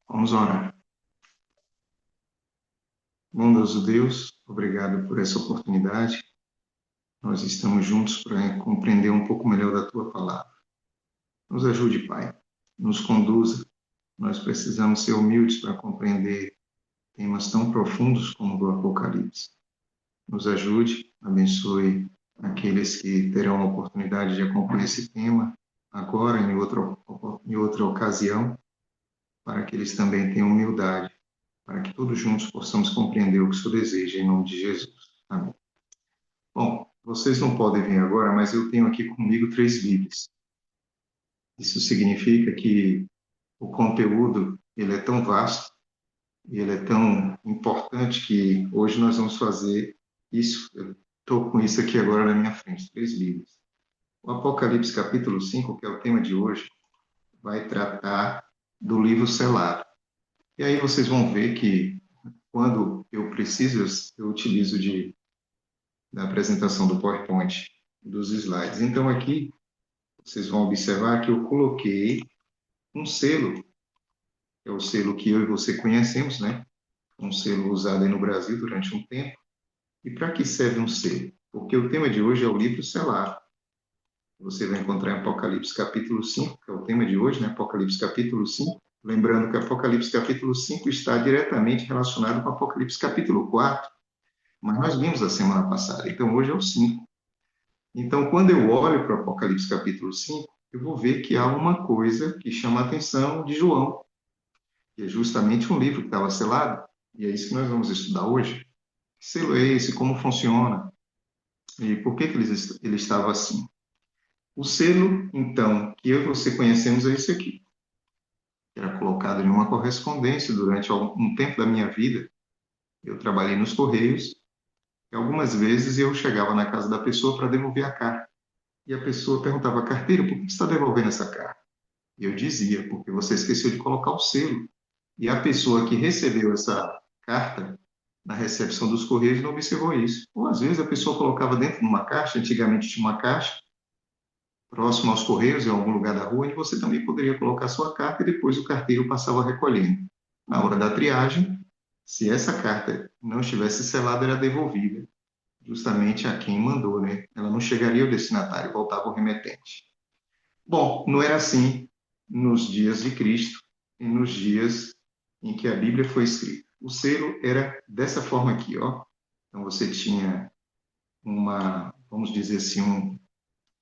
Vamos orar. Bondoso Deus, obrigado por essa oportunidade. Nós estamos juntos para compreender um pouco melhor da Tua palavra. Nos ajude, Pai. Nos conduza. Nós precisamos ser humildes para compreender temas tão profundos como o do Apocalipse. Nos ajude, abençoe aqueles que terão a oportunidade de acompanhar esse tema agora, em outra ocasião, para que eles também tenham humildade, para que todos juntos possamos compreender o que o Senhor deseja, em nome de Jesus. Amém. Bom, vocês não podem ver agora, mas eu tenho aqui comigo 3 Bíblias. Isso significa que o conteúdo ele é tão vasto e ele é tão importante que hoje nós vamos fazer isso. Eu estou com isso aqui agora na minha frente, 3 Bíblias. O Apocalipse capítulo 5, que é o tema de hoje, vai tratar do livro selado. E aí vocês vão ver que quando eu preciso, eu utilizo da apresentação do PowerPoint, dos slides. Então aqui vocês vão observar que eu coloquei um selo, que é o selo que eu e você conhecemos, né? Um selo usado aí no Brasil durante um tempo. E para que serve um selo? Porque o tema de hoje é o livro selado. Você vai encontrar em Apocalipse capítulo 5, que é o tema de hoje, né? Apocalipse capítulo 5. Lembrando que Apocalipse capítulo 5 está diretamente relacionado com Apocalipse capítulo 4, mas nós vimos a semana passada. Então hoje é o 5. Então, quando eu olho para o Apocalipse capítulo 5, eu vou ver que há uma coisa que chama a atenção de João, que é justamente um livro que estava selado, e é isso que nós vamos estudar hoje. Que selo é esse? Como funciona? E por que ele estava assim? O selo, então, que eu e você conhecemos é esse aqui, que era colocado em uma correspondência durante algum tempo da minha vida. Eu trabalhei nos Correios, e algumas vezes eu chegava na casa da pessoa para devolver a carta. E a pessoa perguntava, carteiro, por que você está devolvendo essa carta? E eu dizia, porque você esqueceu de colocar o selo. E a pessoa que recebeu essa carta na recepção dos Correios não observou isso. Ou às vezes a pessoa colocava dentro de uma caixa, antigamente tinha uma caixa, próximo aos Correios, em algum lugar da rua, e você também poderia colocar sua carta e depois o carteiro passava recolhendo. Na hora da triagem, se essa carta não estivesse selada, era devolvida justamente a quem mandou, né? Ela não chegaria ao destinatário, voltava ao remetente. Bom, não era assim nos dias de Cristo e nos dias em que a Bíblia foi escrita. O selo era dessa forma aqui, ó. Então você tinha vamos dizer assim,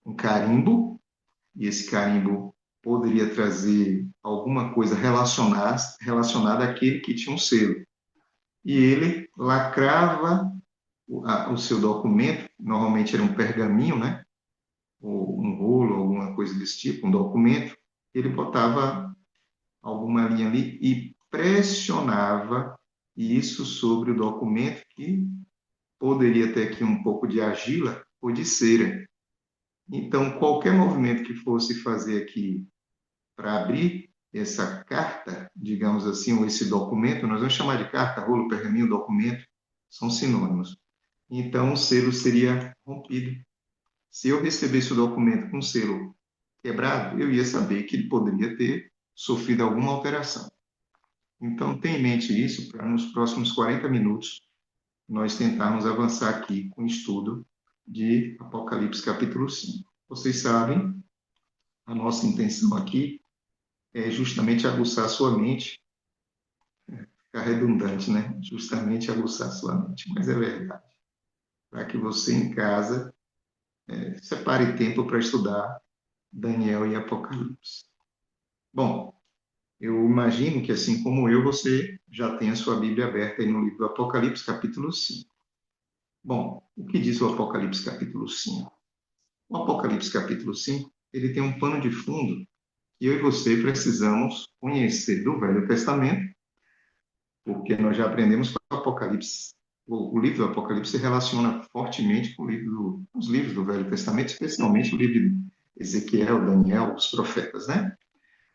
um carimbo, e esse carimbo poderia trazer alguma coisa relacionada àquele que tinha um selo. E ele lacrava o seu documento, normalmente era um pergaminho, né? Ou um rolo, alguma coisa desse tipo, um documento, ele botava alguma linha ali e pressionava isso sobre o documento que poderia ter aqui um pouco de argila ou de cera. Então, qualquer movimento que fosse fazer aqui para abrir essa carta, digamos assim, ou esse documento, nós vamos chamar de carta, rolo, pergaminho, documento, são sinônimos. Então, o selo seria rompido. Se eu recebesse o documento com selo quebrado, eu ia saber que ele poderia ter sofrido alguma alteração. Então, tenha em mente isso para nos próximos 40 minutos nós tentarmos avançar aqui com o estudo de Apocalipse capítulo 5. Vocês sabem, a nossa intenção aqui é justamente aguçar a sua mente, ficar redundante, né? Justamente aguçar a sua mente, mas é verdade. Para que você em casa separe tempo para estudar Daniel e Apocalipse. Bom, eu imagino que, assim como eu, você já tem a sua Bíblia aberta aí no livro do Apocalipse, capítulo 5. Bom, o que diz o Apocalipse, capítulo 5? O Apocalipse, capítulo 5, ele tem um pano de fundo que eu e você precisamos conhecer do Velho Testamento, porque nós já aprendemos que o Apocalipse, o livro do Apocalipse se relaciona fortemente com os livros do Velho Testamento, especialmente o livro de Ezequiel, Daniel, os profetas, né?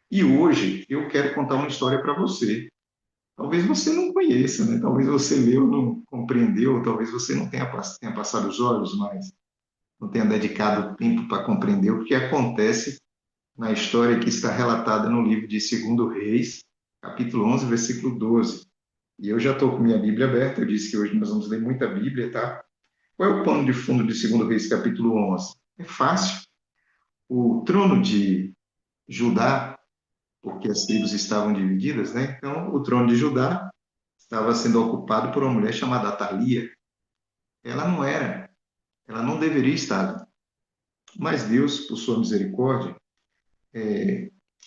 E hoje eu quero contar uma história para você. Talvez você não conheça, né? Talvez você leu, não compreendeu, talvez você não tenha passado os olhos, mas não tenha dedicado tempo para compreender o que acontece na história que está relatada no livro de Segundo Reis, capítulo 11, versículo 12. E eu já estou com minha Bíblia aberta, eu disse que hoje nós vamos ler muita Bíblia, tá? Qual é o pano de fundo de 2 Reis, capítulo 11? É fácil. O trono de Judá, porque as tribos estavam divididas, né? Então, o trono de Judá estava sendo ocupado por uma mulher chamada Atalia. Ela não era, ela não deveria estar. Mas Deus, por sua misericórdia,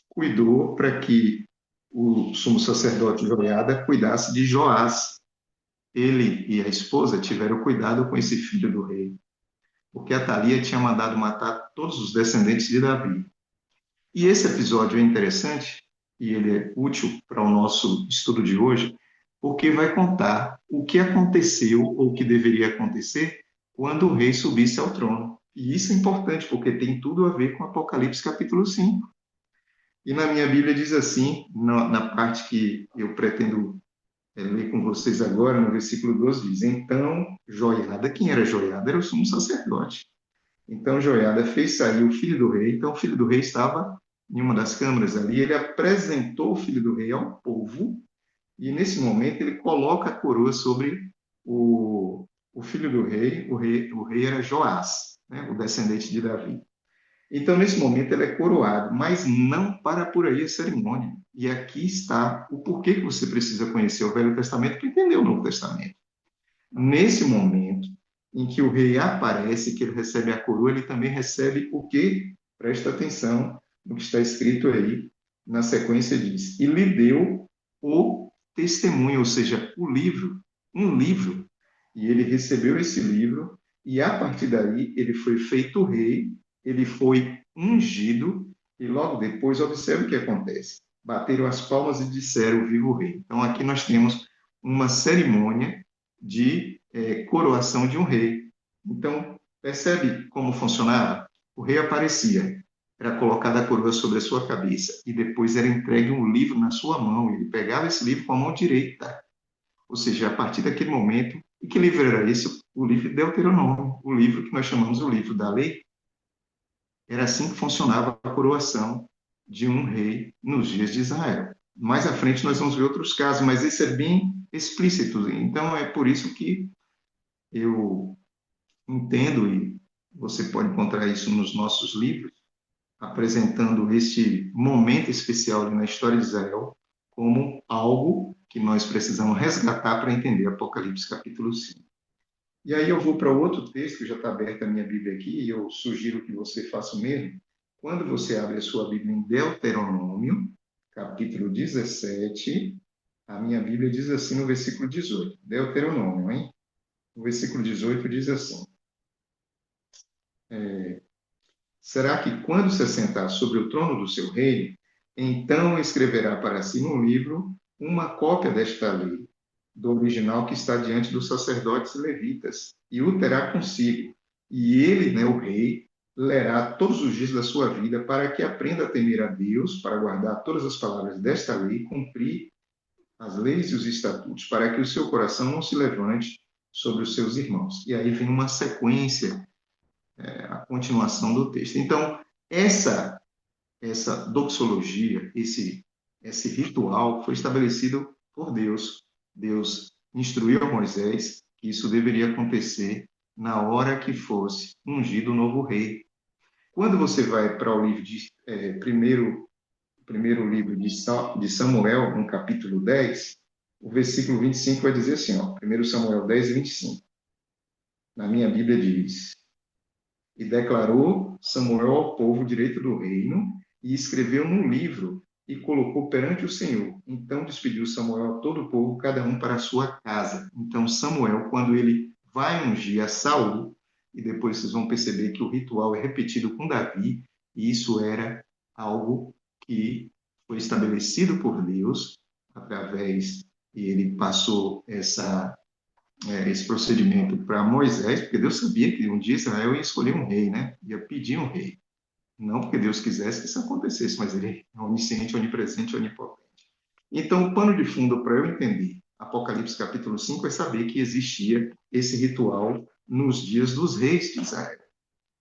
cuidou para que o sumo sacerdote Joiada cuidasse de Joás. Ele e a esposa tiveram cuidado com esse filho do rei, porque Atalia tinha mandado matar todos os descendentes de Davi. E esse episódio é interessante e ele é útil para o nosso estudo de hoje, porque vai contar o que aconteceu ou o que deveria acontecer quando o rei subisse ao trono. E isso é importante, porque tem tudo a ver com Apocalipse capítulo 5. E na minha Bíblia diz assim, na parte que eu pretendo ler com vocês agora, no versículo 12, diz: Então Joiada, quem era Joiada? Era o sumo sacerdote. Então Joiada fez sair o filho do rei. Então o filho do rei estava em uma das câmaras ali. Ele apresentou o filho do rei ao povo. E nesse momento ele coloca a coroa sobre o filho do rei. O rei era Joás, né, o descendente de Davi. Então, nesse momento, ele é coroado, mas não para por aí a cerimônia. E aqui está o porquê que você precisa conhecer o Velho Testamento para entender o Novo Testamento. Nesse momento em que o rei aparece, que ele recebe a coroa, ele também recebe o quê? Presta atenção no que está escrito aí, na sequência diz: E lhe deu o testemunho, ou seja, o livro, um livro. E ele recebeu esse livro, e a partir daí ele foi feito rei, ele foi ungido, e logo depois, observe o que acontece. Bateram as palmas e disseram: Viva o rei. Então aqui nós temos uma cerimônia de coroação de um rei. Então, percebe como funcionava? O rei aparecia, era colocada a coroa sobre a sua cabeça e depois era entregue um livro na sua mão. Ele pegava esse livro com a mão direita. Ou seja, a partir daquele momento, e que livro era esse? O livro de Deuteronômio, o livro que nós chamamos o livro da lei. Era assim que funcionava a coroação de um rei nos dias de Israel. Mais à frente nós vamos ver outros casos, mas esse é bem explícito. Então é por isso que eu entendo, e você pode encontrar isso nos nossos livros, apresentando este momento especial na história de Israel como algo que nós precisamos resgatar para entender Apocalipse capítulo 5. E aí eu vou para outro texto, já está aberta a minha Bíblia aqui, e eu sugiro que você faça o mesmo. Quando você abre a sua Bíblia em Deuteronômio, capítulo 17, a minha Bíblia diz assim no versículo 18. Deuteronômio, hein? O versículo 18 diz assim: Será que quando se assentar sobre o trono do seu reino, então escreverá para si no livro uma cópia desta lei, do original que está diante dos sacerdotes levitas, e o terá consigo. E ele, né, o rei, lerá todos os dias da sua vida para que aprenda a temer a Deus, para guardar todas as palavras desta lei, cumprir as leis e os estatutos, para que o seu coração não se levante sobre os seus irmãos. E aí vem uma sequência, a continuação do texto. Então, essa doxologia, esse ritual foi estabelecido por Deus. Deus instruiu a Moisés que isso deveria acontecer na hora que fosse ungido o novo rei. Quando você vai para o livro de primeiro livro de Samuel, no capítulo 10, o versículo 25 vai dizer assim, ó, 1 Samuel 10, 25. Na minha Bíblia diz: E declarou Samuel ao povo o direito do reino, e escreveu num livro, e colocou perante o Senhor. Então despediu Samuel a todo o povo, cada um para a sua casa. Então Samuel, quando ele vai ungir a Saul, e depois vocês vão perceber que o ritual é repetido com Davi, e isso era algo que foi estabelecido por Deus, através, e ele passou esse procedimento para Moisés, porque Deus sabia que um dia Israel ia escolher um rei, né? Ia pedir um rei. Não porque Deus quisesse que isso acontecesse, mas ele é onisciente, onipresente, onipotente. Então, o pano de fundo para eu entender Apocalipse capítulo 5 é saber que existia esse ritual nos dias dos reis de Israel,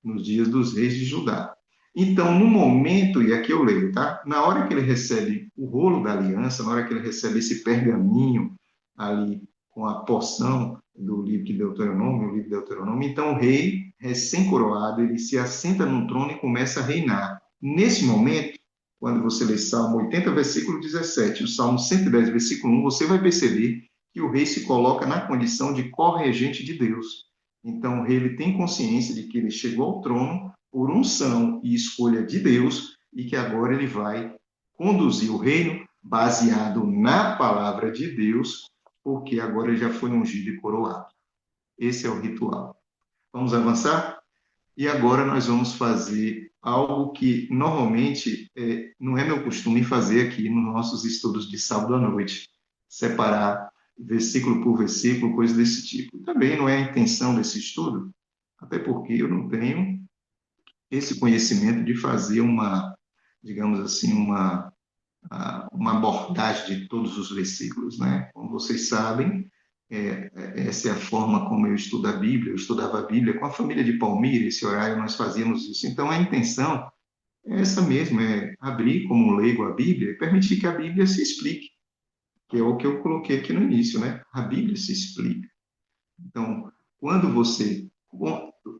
nos dias dos reis de Judá. Então, no momento, e aqui eu leio, tá? Na hora que ele recebe o rolo da aliança, na hora que ele recebe esse pergaminho ali com a porção do livro de Deuteronômio, o livro de Deuteronômio, então o rei, recém-coroado, ele se assenta num trono e começa a reinar. Nesse momento, quando você lê Salmo 80, versículo 17, o Salmo 110, versículo 1, você vai perceber que o rei se coloca na condição de corregente de Deus. Então, o rei ele tem consciência de que ele chegou ao trono por unção e escolha de Deus e que agora ele vai conduzir o reino baseado na palavra de Deus, porque agora ele já foi ungido e coroado. Esse é o ritual. Vamos avançar? E agora nós vamos fazer algo que normalmente não é meu costume fazer aqui nos nossos estudos de sábado à noite, separar versículo por versículo, coisas desse tipo. Também não é a intenção desse estudo, até porque eu não tenho esse conhecimento de fazer uma, digamos assim, uma abordagem de todos os versículos, né? Como vocês sabem, essa é a forma como eu estudo a Bíblia. Eu estudava a Bíblia com a família de Palmira, esse horário nós fazíamos isso. Então, a intenção é essa mesmo, é abrir como um leigo a Bíblia e permitir que a Bíblia se explique, que é o que eu coloquei aqui no início, né? A Bíblia se explica. Então, quando você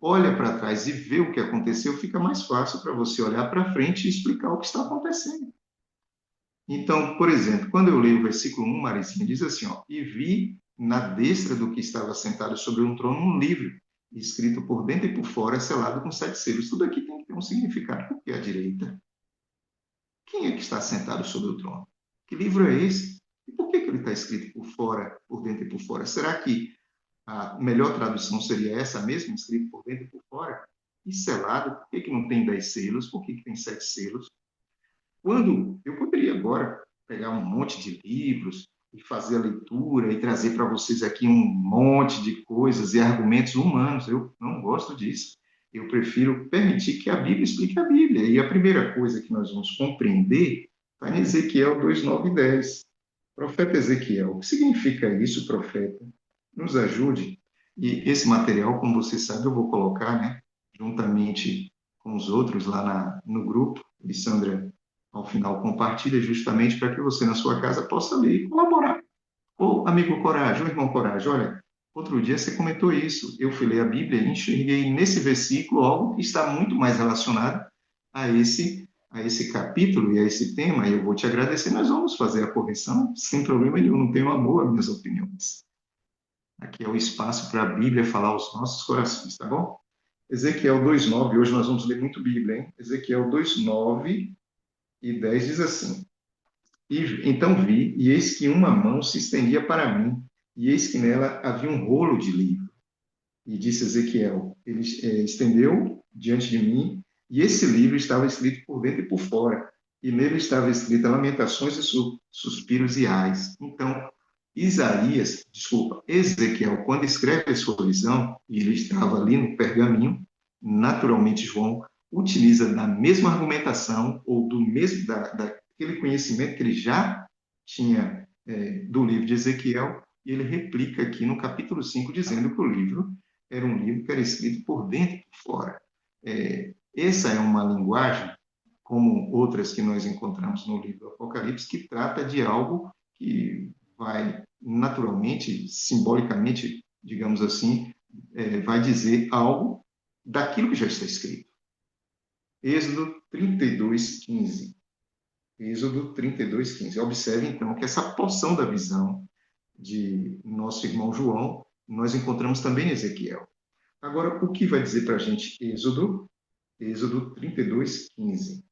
olha para trás e vê o que aconteceu, fica mais fácil para você olhar para frente e explicar o que está acontecendo. Então, por exemplo, quando eu leio o versículo 1, Maricinha, diz assim, ó, e vi na destra do que estava sentado sobre um trono um livro, escrito por dentro e por fora, selado com 7 selos. Tudo aqui tem que ter um significado. Por que a direita? Quem é que está sentado sobre o trono? Que livro é esse? E por que ele está escrito por fora, por dentro e por fora? Será que a melhor tradução seria essa mesmo, escrito por dentro e por fora? E selado, por que não tem 10 selos? Por que tem 7 selos? Quando eu poderia agora pegar um monte de livros e fazer a leitura e trazer para vocês aqui um monte de coisas e argumentos humanos, eu não gosto disso. Eu prefiro permitir que a Bíblia explique a Bíblia. E a primeira coisa que nós vamos compreender está em Ezequiel 2, 9 e 10. Profeta Ezequiel, o que significa isso, profeta? Nos ajude. E esse material, como você sabe, eu vou colocar, né, juntamente com os outros lá no grupo. Lissandra, ao final, compartilha justamente para que você, na sua casa, possa ler e colaborar. Ô, amigo Coragem, ô irmão Coragem, olha, outro dia você comentou isso. Eu fui ler a Bíblia e enxerguei nesse versículo algo que está muito mais relacionado a esse capítulo e a esse tema, e eu vou te agradecer. Nós vamos fazer a correção sem problema nenhum, não tenho amor às minhas opiniões. Aqui é o espaço para a Bíblia falar aos nossos corações, tá bom? Ezequiel 2:9, hoje nós vamos ler muito Bíblia, hein? Ezequiel 2:9 e 10 diz assim: então vi, e eis que uma mão se estendia para mim, e eis que nela havia um rolo de livro. E disse Ezequiel: ele estendeu diante de mim, e esse livro estava escrito por dentro e por fora, e nele estava escrita lamentações e suspiros e ais. Então, Ezequiel, quando escreve a sua visão, e ele estava ali no pergaminho, naturalmente João utiliza da mesma argumentação ou do mesmo daquele conhecimento que ele já tinha do livro de Ezequiel, e ele replica aqui no capítulo 5, dizendo que o livro era um livro que era escrito por dentro e por fora. Essa é uma linguagem, como outras que nós encontramos no livro do Apocalipse, que trata de algo que vai naturalmente, simbolicamente, digamos assim, vai dizer algo daquilo que já está escrito. Êxodo 32:15. Êxodo 32:15. Observe, então, que essa porção da visão de nosso irmão João, nós encontramos também em Ezequiel. Agora, o que vai dizer para a gente Êxodo? Êxodo 32:15.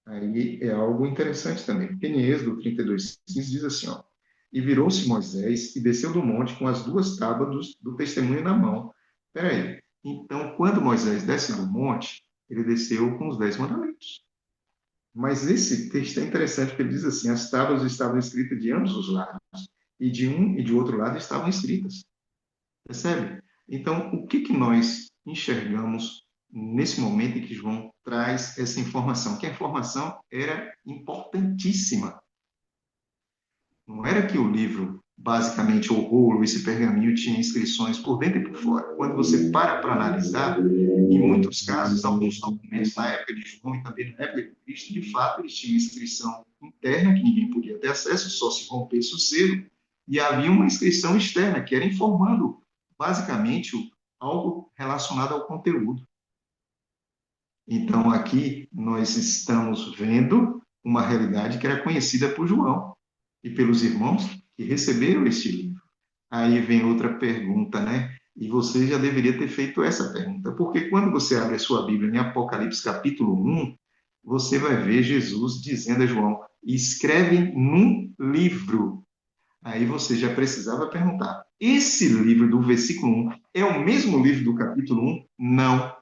Aí é algo interessante também, porque em Êxodo 32:15 diz assim, ó, e virou-se Moisés e desceu do monte com as 2 tábuas do testemunho na mão. Espera aí. Então, quando Moisés desce do monte, ele desceu com os 10 mandamentos. Mas esse texto é interessante, porque ele diz assim, as tábuas estavam escritas de ambos os lados, e de um e de outro lado estavam escritas. Percebe? Então, o que nós enxergamos nesse momento em que João traz essa informação? Que a informação era importantíssima. Não era que o livro basicamente o rolo, esse pergaminho tinha inscrições por dentro e por fora. Quando você para analisar, em muitos casos, alguns documentos na época de João e também na época de Cristo, de fato, eles tinham inscrição interna, que ninguém podia ter acesso, só se rompesse o selo, e havia uma inscrição externa, que era informando, basicamente, algo relacionado ao conteúdo. Então, aqui nós estamos vendo uma realidade que era conhecida por João e pelos irmãos que receberam este livro. Aí vem outra pergunta, né? E você já deveria ter feito essa pergunta, porque quando você abre a sua Bíblia em Apocalipse capítulo 1, você vai ver Jesus dizendo a João: escreve num livro. Aí você já precisava perguntar: esse livro do versículo 1 é o mesmo livro do capítulo 1? Não.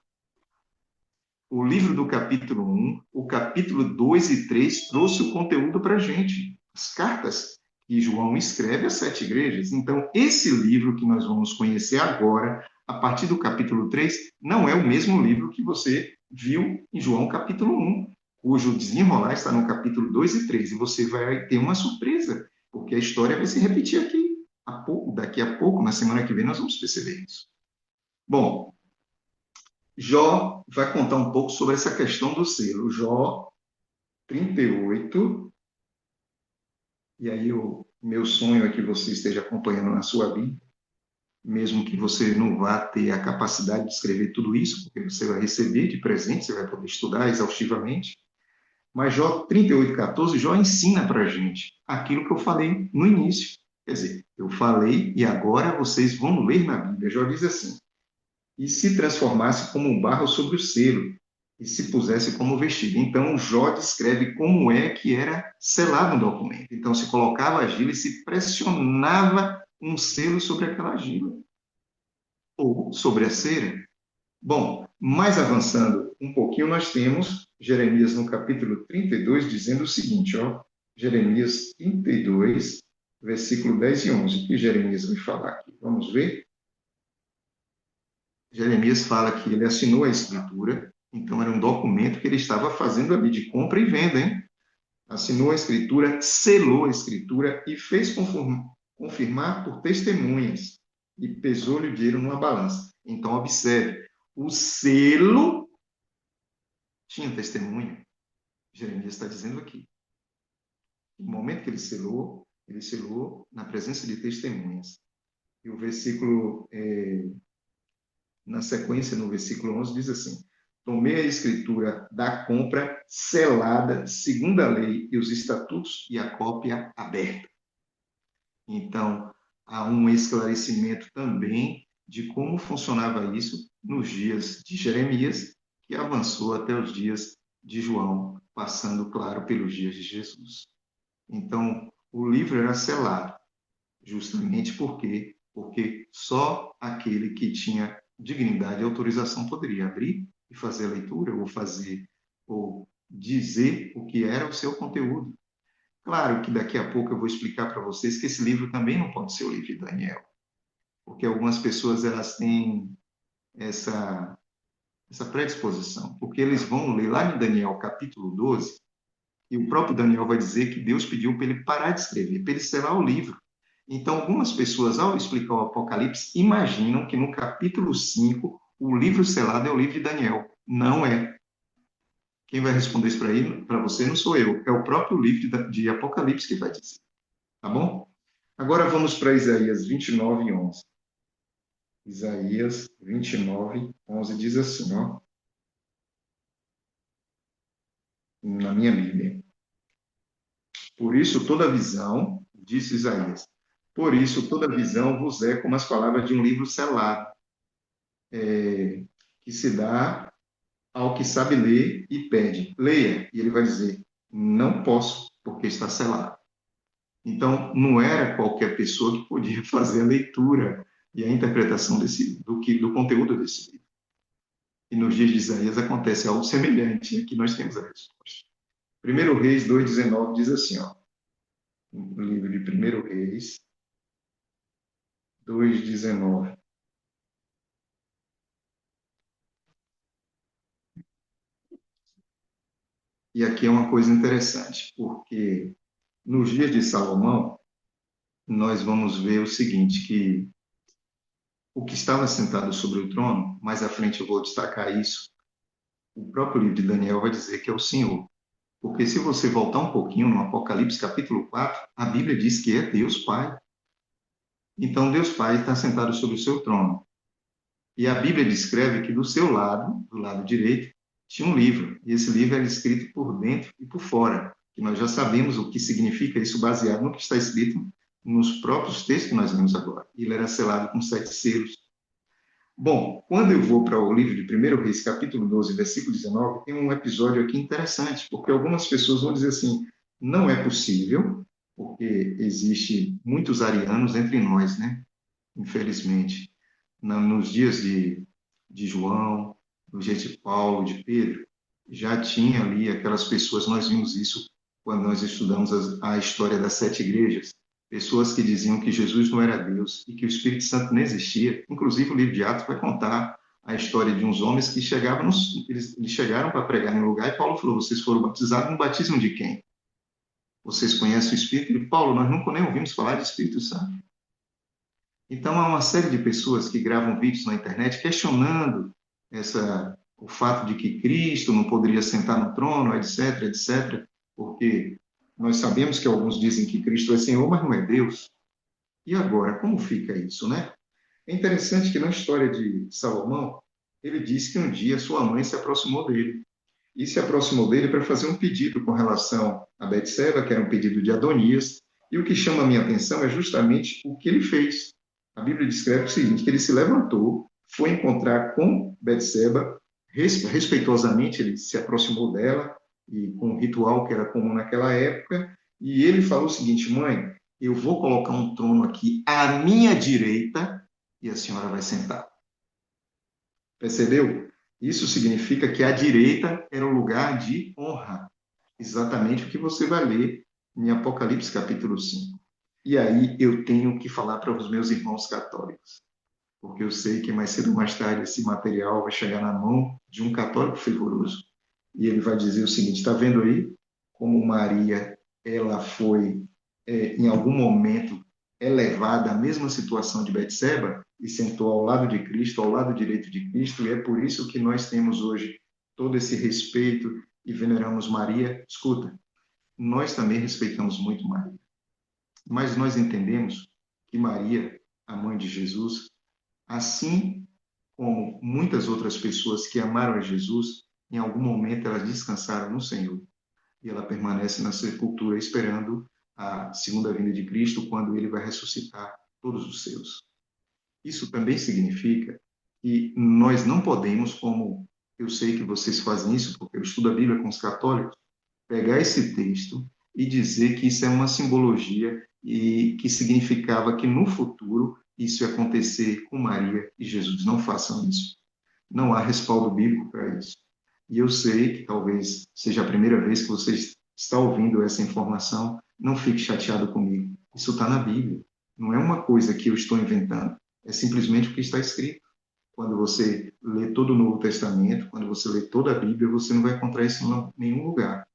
O livro do capítulo 1, o capítulo 2 e 3 trouxe o conteúdo para a gente, as cartas que João escreve às 7 igrejas. Então, esse livro que nós vamos conhecer agora, a partir do capítulo 3, não é o mesmo livro que você viu em João capítulo 1, cujo desenrolar está no capítulo 2 e 3. E você vai ter uma surpresa, porque a história vai se repetir aqui a pouco, daqui a pouco, na semana que vem, nós vamos perceber isso. Bom, Jó vai contar um pouco sobre essa questão do selo. Jó 38, e aí o meu sonho é que você esteja acompanhando na sua Bíblia, mesmo que você não vá ter a capacidade de escrever tudo isso, porque você vai receber de presente, você vai poder estudar exaustivamente. Mas Jó 38:14, Jó ensina para a gente aquilo que eu falei no início. Quer dizer, eu falei e agora vocês vão ler na Bíblia. Jó diz assim: e se transformasse como um barro sobre o selo, e se pusesse como vestido. Então, Jó descreve como é que era selado um documento. Então, se colocava a argila e se pressionava um selo sobre aquela argila, ou sobre a cera. Bom, mais avançando um pouquinho, nós temos Jeremias no capítulo 32, dizendo o seguinte, ó, Jeremias 32, versículo 10 e 11, o que Jeremias vai falar aqui? Vamos ver? Jeremias fala que ele assinou a escritura, então era um documento que ele estava fazendo ali de compra e venda, hein? Assinou a escritura, selou a escritura e fez confirmar por testemunhas e pesou-lhe o dinheiro numa balança. Então, observe, o selo tinha testemunha. Jeremias está dizendo aqui. No momento que ele selou na presença de testemunhas. E o versículo na sequência, no versículo 11, diz assim: tomei a escritura da compra selada, segundo a lei e os estatutos, e a cópia aberta. Então, há um esclarecimento também de como funcionava isso nos dias de Jeremias, que avançou até os dias de João, passando, claro, pelos dias de Jesus. Então, o livro era selado, justamente porque só aquele que tinha dignidade e autorização poderia abrir e fazer a leitura ou dizer o que era o seu conteúdo. Claro que daqui a pouco eu vou explicar para vocês que esse livro também não pode ser o livro de Daniel, porque algumas pessoas elas têm essa essa predisposição, porque eles vão ler lá em Daniel capítulo 12 e o próprio Daniel vai dizer que Deus pediu para ele parar de escrever, para ele selar o livro. Então, algumas pessoas, ao explicar o Apocalipse, imaginam que no capítulo 5 o livro selado é o livro de Daniel. Não é. Quem vai responder isso para você não sou eu, é o próprio livro de Apocalipse que vai dizer. Tá bom? Agora vamos para Isaías 29:11. Isaías 29:11 diz assim, ó, na minha Bíblia. Por isso toda visão, disse Isaías, por isso toda visão vos é como as palavras de um livro selado, que se dá ao que sabe ler e pede, leia, e ele vai dizer, não posso, porque está selado. Então, não era qualquer pessoa que podia fazer a leitura e a interpretação do conteúdo desse livro. E nos dias de Isaías acontece algo semelhante, e aqui nós temos a resposta. 1 Reis 2,19 diz assim, ó, no livro de 1 Reis 2,19. E aqui é uma coisa interessante, porque nos dias de Salomão, nós vamos ver o seguinte, que o que estava sentado sobre o trono, mais à frente eu vou destacar isso, o próprio livro de Daniel vai dizer que é o Senhor. Porque se você voltar um pouquinho no Apocalipse capítulo 4, a Bíblia diz que é Deus Pai. Então Deus Pai está sentado sobre o seu trono. E a Bíblia descreve que do seu lado, do lado direito, tinha um livro. E esse livro era escrito por dentro e por fora. E nós já sabemos o que significa isso baseado no que está escrito nos próprios textos que nós lemos agora. Ele era selado com 7 selos. Bom, quando eu vou para o livro de 1 Reis, capítulo 12, versículo 19, tem um episódio aqui interessante, porque algumas pessoas vão dizer assim, não é possível, porque existe muitos arianos entre nós, né? Infelizmente. Nos dias de João, nos dias de Paulo, de Pedro, já tinha ali aquelas pessoas, nós vimos isso quando nós estudamos a história das 7 igrejas, pessoas que diziam que Jesus não era Deus e que o Espírito Santo não existia. Inclusive, o livro de Atos vai contar a história de uns homens que chegavam, eles chegaram para pregar em um lugar e Paulo falou: vocês foram batizados no batismo de quem? Vocês conhecem o Espírito? E Paulo, nós nunca nem ouvimos falar de Espírito Santo. Então, há uma série de pessoas que gravam vídeos na internet questionando o fato de que Cristo não poderia sentar no trono, etc, etc, porque nós sabemos que alguns dizem que Cristo é Senhor, mas não é Deus. E agora, como fica isso, né? É interessante que na história de Salomão, ele diz que um dia sua mãe se aproximou dele. E se aproximou dele para fazer um pedido com relação a Betseba, que era um pedido de Adonias. E o que chama a minha atenção é justamente o que ele fez. A Bíblia descreve o seguinte, que ele se levantou, foi encontrar com Betseba, respeitosamente ele se aproximou dela, e com um ritual que era comum naquela época, e ele falou o seguinte: mãe, eu vou colocar um trono aqui à minha direita e a senhora vai sentar. Percebeu? Isso significa que a direita era o lugar de honra. Exatamente o que você vai ler em Apocalipse capítulo 5. E aí eu tenho que falar para os meus irmãos católicos, porque eu sei que mais cedo ou mais tarde esse material vai chegar na mão de um católico fervoroso. E ele vai dizer o seguinte: está vendo aí como Maria ela foi em algum momento elevada à mesma situação de Betseba e sentou ao lado de Cristo, ao lado direito de Cristo, e é por isso que nós temos hoje todo esse respeito e veneramos Maria. Escuta, nós também respeitamos muito Maria, mas nós entendemos que Maria, a mãe de Jesus, assim como muitas outras pessoas que amaram a Jesus, em algum momento elas descansaram no Senhor e ela permanece na sepultura esperando a segunda vinda de Cristo, quando ele vai ressuscitar todos os seus. Isso também significa que nós não podemos, como eu sei que vocês fazem isso, porque eu estudo a Bíblia com os católicos, pegar esse texto e dizer que isso é uma simbologia e que significava que no futuro isso ia acontecer com Maria e Jesus. Não façam isso. Não há respaldo bíblico para isso. E eu sei que talvez seja a primeira vez que você está ouvindo essa informação. Não fique chateado comigo. Isso está na Bíblia. Não é uma coisa que eu estou inventando. É simplesmente o que está escrito. Quando você lê todo o Novo Testamento, quando você lê toda a Bíblia, você não vai encontrar isso em nenhum lugar.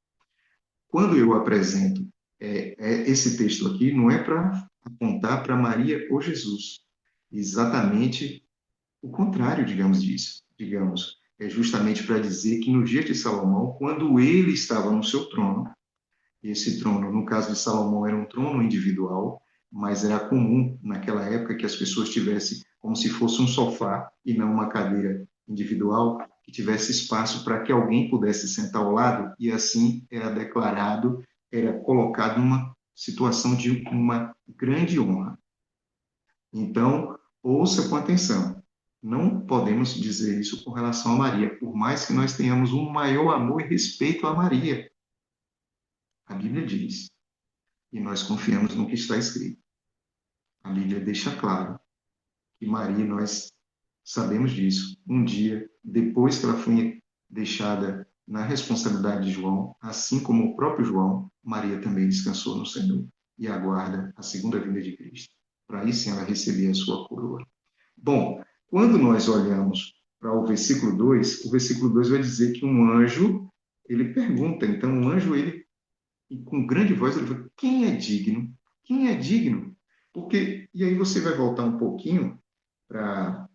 Quando eu apresento esse texto aqui, não é para apontar para Maria ou Jesus. Exatamente o contrário, digamos disso. Digamos, é justamente para dizer que no dia de Salomão, quando ele estava no seu trono, esse trono, no caso de Salomão, era um trono individual, mas era comum naquela época que as pessoas tivessem como se fosse um sofá e não uma cadeira individual, que tivesse espaço para que alguém pudesse sentar ao lado, e assim era declarado, era colocado numa situação de uma grande honra. Então, ouça com atenção. Não podemos dizer isso com relação a Maria, por mais que nós tenhamos um maior amor e respeito a Maria. A Bíblia diz, e nós confiamos no que está escrito. A Bíblia deixa claro que Maria, nós sabemos disso, um dia, depois que ela foi deixada na responsabilidade de João, assim como o próprio João, Maria também descansou no Senhor e aguarda a segunda vinda de Cristo. Para aí sim ela receber a sua coroa. Bom, quando nós olhamos para o versículo 2 vai dizer que um anjo, ele pergunta, então um anjo, ele, com grande voz, ele fala: quem é digno? Quem é digno Porque, e aí você vai voltar um pouquinho para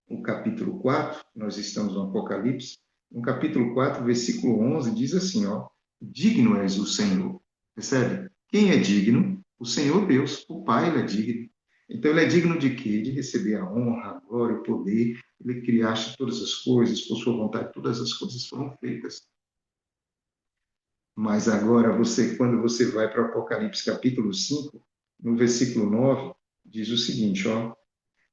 o capítulo 4, nós estamos no Apocalipse, no capítulo 4, versículo 11, diz assim, ó, digno és o Senhor. Percebe? Quem é digno? O Senhor Deus, o Pai, ele é digno. Então, ele é digno de quê? De receber a honra, a glória, o poder. Ele criaste todas as coisas, por sua vontade, todas as coisas foram feitas. Mas agora, quando você vai para o Apocalipse capítulo 5, no versículo 9, diz o seguinte, ó,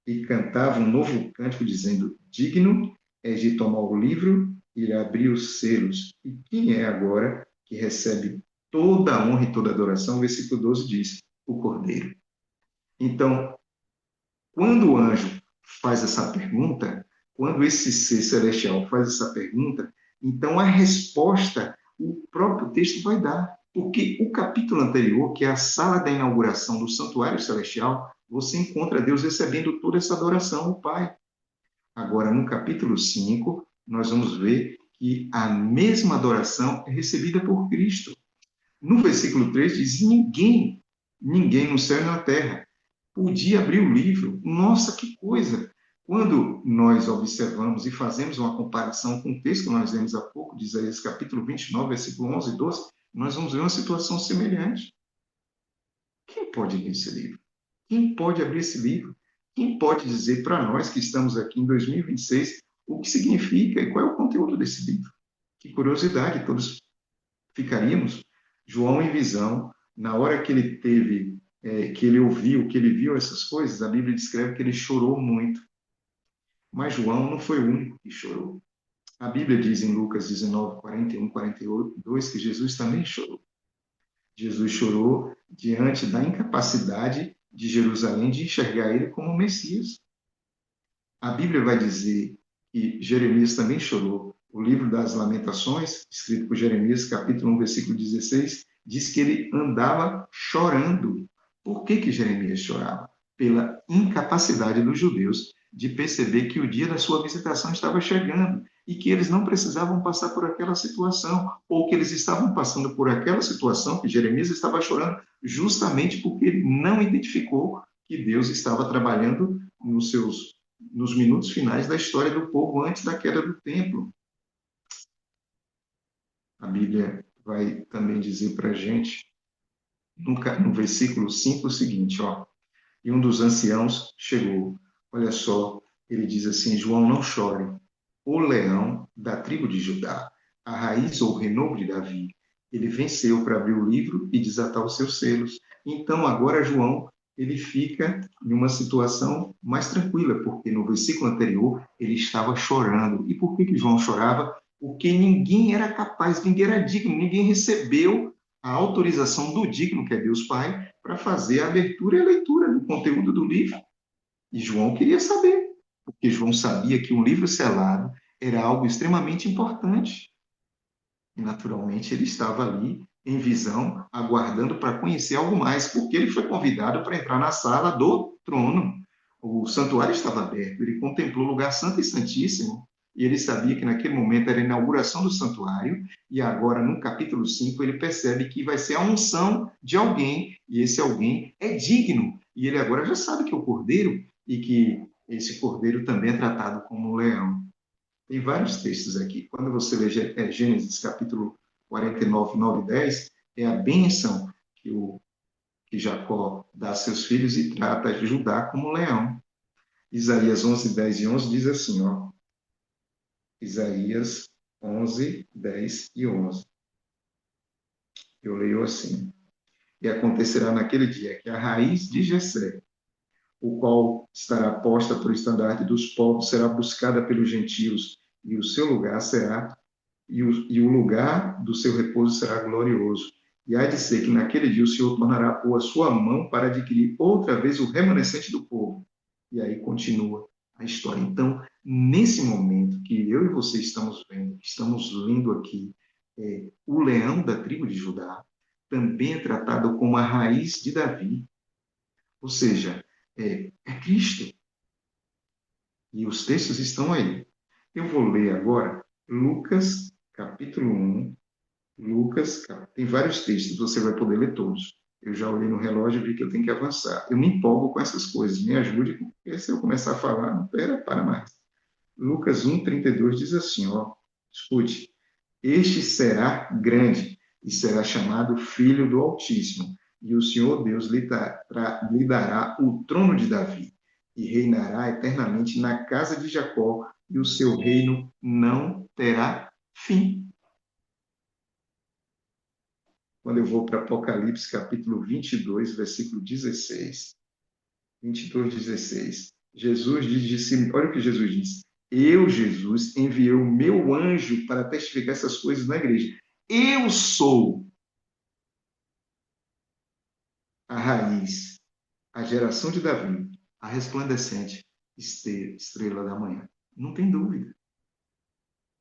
e cantava um novo cântico, dizendo, digno é de tomar o livro e abrir os selos. E quem é agora que recebe toda a honra e toda a adoração? O versículo 12 diz, o Cordeiro. Então, quando o anjo faz essa pergunta, quando esse ser celestial faz essa pergunta, então a resposta o próprio texto vai dar. Porque o capítulo anterior, que é a sala da inauguração do santuário celestial, você encontra Deus recebendo toda essa adoração, o Pai. Agora, no capítulo 5, nós vamos ver que a mesma adoração é recebida por Cristo. No versículo 3 diz: ninguém no céu e na terra podia abrir o livro. Nossa, que coisa! Quando nós observamos e fazemos uma comparação com o texto que nós lemos há pouco, de Isaías capítulo 29, versículo 11 e 12, nós vamos ver uma situação semelhante. Quem pode ler esse livro? Quem pode abrir esse livro? Quem pode dizer para nós que estamos aqui em 2026 o que significa e qual é o conteúdo desse livro? Que curiosidade, todos ficaríamos. João, em visão, na hora que ele teve, que ele ouviu, que ele viu essas coisas, a Bíblia descreve que ele chorou muito. Mas João não foi o único que chorou. A Bíblia diz em Lucas 19, 41, 42 que Jesus também chorou. Jesus chorou diante da incapacidade de Jerusalém de enxergar ele como Messias. A Bíblia vai dizer que Jeremias também chorou. O livro das Lamentações, escrito por Jeremias, capítulo 1, versículo 16, diz que ele andava chorando. Por que Jeremias chorava? Pela incapacidade dos judeus de perceber que o dia da sua visitação estava chegando e que eles não precisavam passar por aquela situação, ou que eles estavam passando por aquela situação que Jeremias estava chorando, justamente porque ele não identificou que Deus estava trabalhando nos minutos finais da história do povo antes da queda do templo. A Bíblia vai também dizer para a gente, no versículo 5, o seguinte, ó, e um dos anciãos chegou. Olha só, ele diz assim, João, não chore. O leão da tribo de Judá, a raiz ou renovo de Davi, ele venceu para abrir o livro e desatar os seus selos. Então, agora, João, ele fica em uma situação mais tranquila, porque no versículo anterior ele estava chorando. E por que João chorava? Porque ninguém era capaz, ninguém era digno, ninguém recebeu a autorização do digno, que é Deus Pai, para fazer a abertura e a leitura do conteúdo do livro. E João queria saber, porque João sabia que um livro selado era algo extremamente importante. E, naturalmente, ele estava ali em visão, aguardando para conhecer algo mais, porque ele foi convidado para entrar na sala do trono. O santuário estava aberto, ele contemplou o lugar santo e santíssimo, e ele sabia que naquele momento era a inauguração do santuário, e agora, no capítulo 5, ele percebe que vai ser a unção de alguém, e esse alguém é digno, e ele agora já sabe que é o cordeiro, e que esse cordeiro também é tratado como um leão. Tem vários textos aqui. Quando você lê Gênesis capítulo 49, 9 e 10, é a bênção que Jacó dá a seus filhos e trata Judá como leão. Isaías 11, 10 e 11 diz assim, ó. Isaías 11, 10 e 11. Eu leio assim. E acontecerá naquele dia que a raiz de Jessé, o qual estará posta por estandarte dos povos, será buscada pelos gentios, e o seu lugar será e o lugar do seu repouso será glorioso. E há de ser que naquele dia o Senhor tornará a pôr a sua mão para adquirir outra vez o remanescente do povo. E aí continua a história. Então, nesse momento que eu e você estamos lendo aqui, o leão da tribo de Judá, também é tratado como a raiz de Davi, ou seja, é Cristo. E os textos estão aí. Eu vou ler agora Lucas, capítulo 1. Lucas, tem vários textos, você vai poder ler todos. Eu já olhei no relógio e vi que eu tenho que avançar. Eu me empolgo com essas coisas. Me ajude, porque se eu começar a falar, não para mais. Lucas 1,32 diz assim, ó, escute, este será grande e será chamado Filho do Altíssimo, e o Senhor Deus lhe dará o trono de Davi, e reinará eternamente na casa de Jacó, e o seu reino não terá fim. Quando eu vou para Apocalipse, capítulo 22, versículo 16, 22, 16. Jesus disse, olha o que Jesus disse. Eu, Jesus, enviei o meu anjo para testificar essas coisas na igreja. Eu sou a raiz, a geração de Davi, a resplandecente estrela da manhã. Não tem dúvida.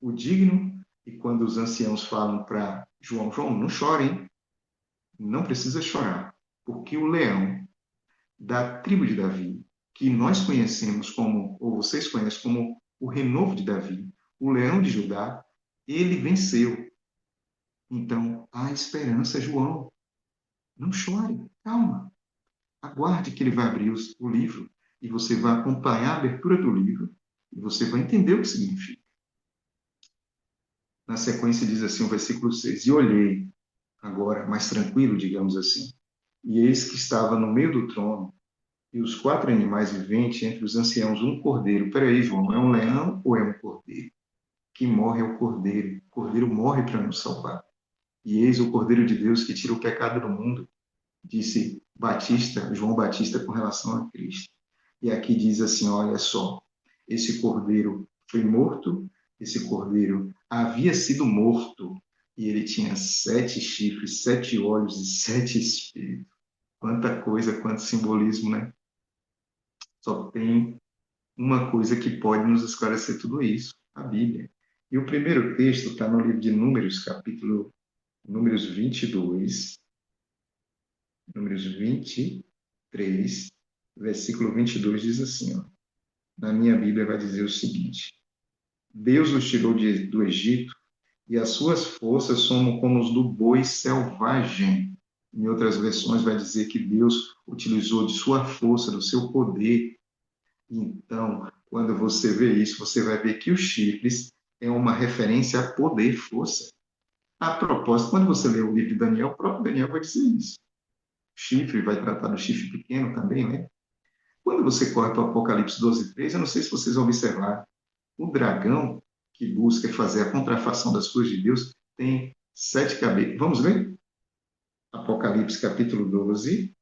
O digno, e quando os anciãos falam para João, João, não chore, hein? Não precisa chorar, porque o leão da tribo de Davi, que nós conhecemos como, ou vocês conhecem como o renovo de Davi, o leão de Judá, ele venceu. Então, há esperança, João. Não chore, calma. Aguarde que ele vai abrir o livro e você vai acompanhar a abertura do livro e você vai entender o que significa. Na sequência diz assim o versículo 6, e olhei, agora mais tranquilo, digamos assim, e eis que estava no meio do trono e os quatro animais viventes entre os anciãos, um cordeiro. Peraí, João, é um leão ou é um cordeiro? Que morre é o cordeiro. O cordeiro morre para nos salvar. E eis o cordeiro de Deus que tira o pecado do mundo, disse Batista, João Batista, com relação a Cristo. E aqui diz assim: olha só, esse cordeiro foi morto, esse cordeiro havia sido morto, e ele tinha 7 chifres, 7 olhos e 7 espíritos. Quanta coisa, quanto simbolismo, né? Só tem uma coisa que pode nos esclarecer tudo isso, a Bíblia. E o primeiro texto está no livro de Números, capítulo Números 22, Números 23, versículo 22 diz assim, ó, na minha Bíblia vai dizer o seguinte: Deus os tirou do Egito e as suas forças são como os do boi selvagem. Em outras versões vai dizer que Deus utilizou de sua força, do seu poder. Então, quando você vê isso, você vai ver que os chifres é uma referência a poder, força. A propósito, quando você lê o livro de Daniel, o próprio Daniel vai dizer isso. Chifre vai tratar do chifre pequeno também, né? Quando você corre para o Apocalipse 12:3, eu não sei se vocês observaram, o dragão que busca fazer a contrafação das coisas de Deus tem 7 cabeças. Vamos ver? Apocalipse capítulo 12,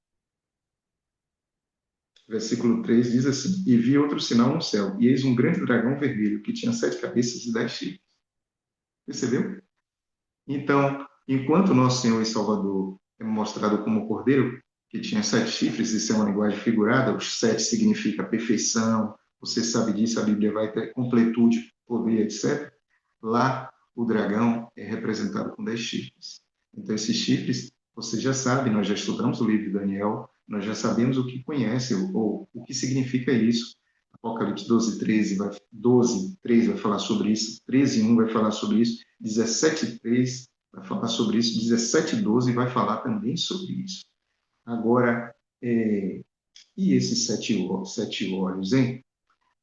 versículo 3 diz assim: E vi outro sinal no céu, e eis um grande dragão vermelho, que tinha 7 cabeças e 10 chifres. Percebeu? Então, enquanto nosso Senhor e Salvador é mostrado como cordeiro, que tinha 7 chifres, isso é uma linguagem figurada, os 7 significa perfeição, você sabe disso, a Bíblia vai ter completude, poder, etc. Lá, o dragão é representado com 10 chifres. Então, esses chifres, você já sabe, nós já estudamos o livro de Daniel, nós já sabemos o que conhece, ou o que significa isso. Apocalipse 12, 13, 12, 3 vai falar sobre isso, 13, 1 vai falar sobre isso, 17, 3 vai falar sobre isso, 17, 12 vai falar também sobre isso. Agora, e esses 7 olhos, hein?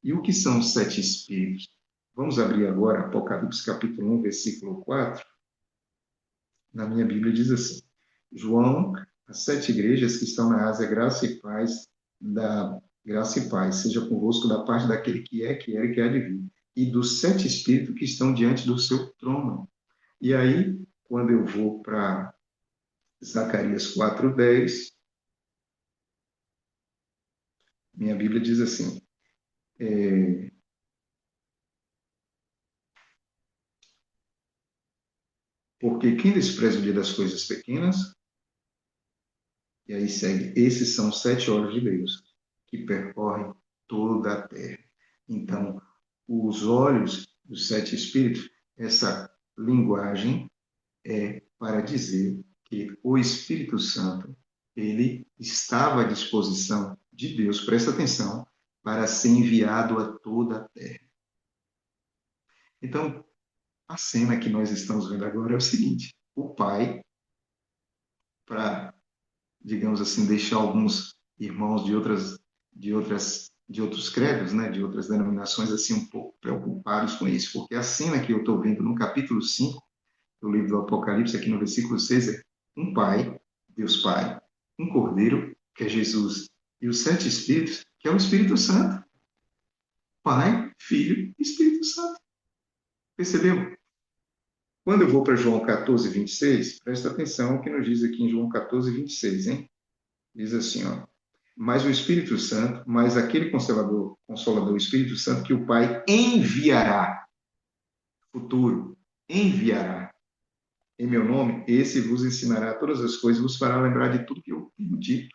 E o que são os 7 espíritos? Vamos abrir agora Apocalipse capítulo 1, versículo 4. Na minha Bíblia diz assim: João, as 7 igrejas que estão na Ásia, graça e paz, graça e paz, seja convosco da parte daquele que é, que era e que há de vir, e dos 7 espíritos que estão diante do seu trono. E aí, quando eu vou para Zacarias 4:10, minha Bíblia diz assim: porque quem despreza o dia das coisas pequenas, e aí segue, esses são os 7 olhos de Deus, que percorrem toda a terra. Então, os olhos dos 7 espíritos, essa linguagem é para dizer que o Espírito Santo, ele estava à disposição de Deus, presta atenção, para ser enviado a toda a terra. Então, a cena que nós estamos vendo agora é o seguinte: o Pai, para digamos assim, deixar alguns irmãos de outros credos, né, de outras denominações, assim, um pouco preocupados com isso, porque a cena que eu estou vendo no capítulo 5 do livro do Apocalipse, aqui no versículo 6, é um pai, Deus Pai, um Cordeiro, que é Jesus, e os 7 Espíritos, que é o Espírito Santo. Pai, Filho e Espírito Santo. Percebeu? Quando eu vou para João 14, 26, presta atenção o que nos diz aqui em João 14, 26, hein? Diz assim, ó. Mas o Espírito Santo, mas aquele consolador, o Espírito Santo, que o Pai enviará, futuro, enviará em meu nome, esse vos ensinará todas as coisas, vos fará lembrar de tudo que eu tenho dito.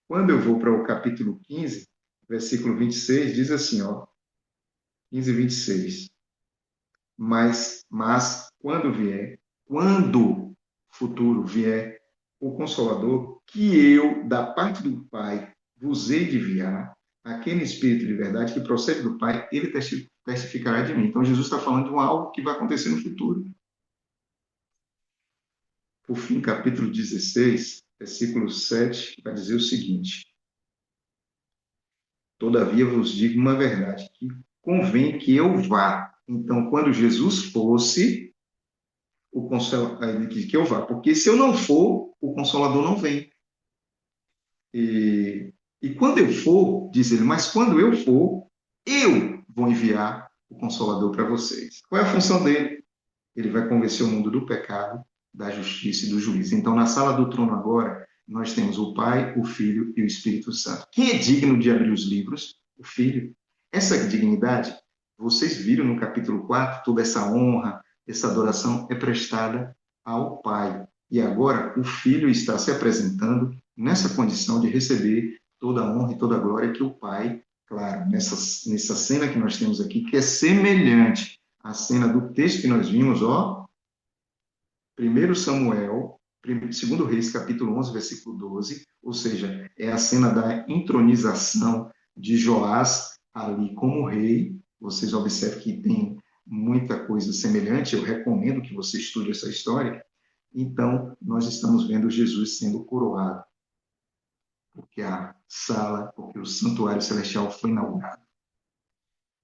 Quando eu vou para o capítulo 15, versículo 26, diz assim, ó, 15 e 26. Mas quando futuro vier o Consolador, que eu, da parte do Pai, vos hei de enviar, aquele Espírito de verdade que procede do Pai, ele testificará de mim. Então, Jesus está falando de algo que vai acontecer no futuro. Por fim, capítulo 16, versículo 7, vai dizer o seguinte: Todavia vos digo uma verdade, que convém que eu vá. Então, quando Jesus fosse, o consolador, ele diz que eu vá, porque se eu não for, o consolador não vem. E quando eu for, diz ele, mas quando eu for, eu vou enviar o consolador para vocês. Qual é a função dele? Ele vai convencer o mundo do pecado, da justiça e do juízo. Então, na sala do trono agora, nós temos o Pai, o Filho e o Espírito Santo. Quem é digno de abrir os livros? O Filho. Essa dignidade, vocês viram no capítulo 4, toda essa honra, essa adoração é prestada ao Pai. E agora o Filho está se apresentando nessa condição de receber toda a honra e toda a glória que o Pai, claro, nessa cena que nós temos aqui, que é semelhante à cena do texto que nós vimos, ó, 1 Samuel, 2 Reis, capítulo 11, versículo 12, ou seja, é a cena da entronização de Joás ali como rei. Vocês observam que tem muita coisa semelhante, eu recomendo que você estude essa história. Então, nós estamos vendo Jesus sendo coroado, porque o santuário celestial foi inaugurado.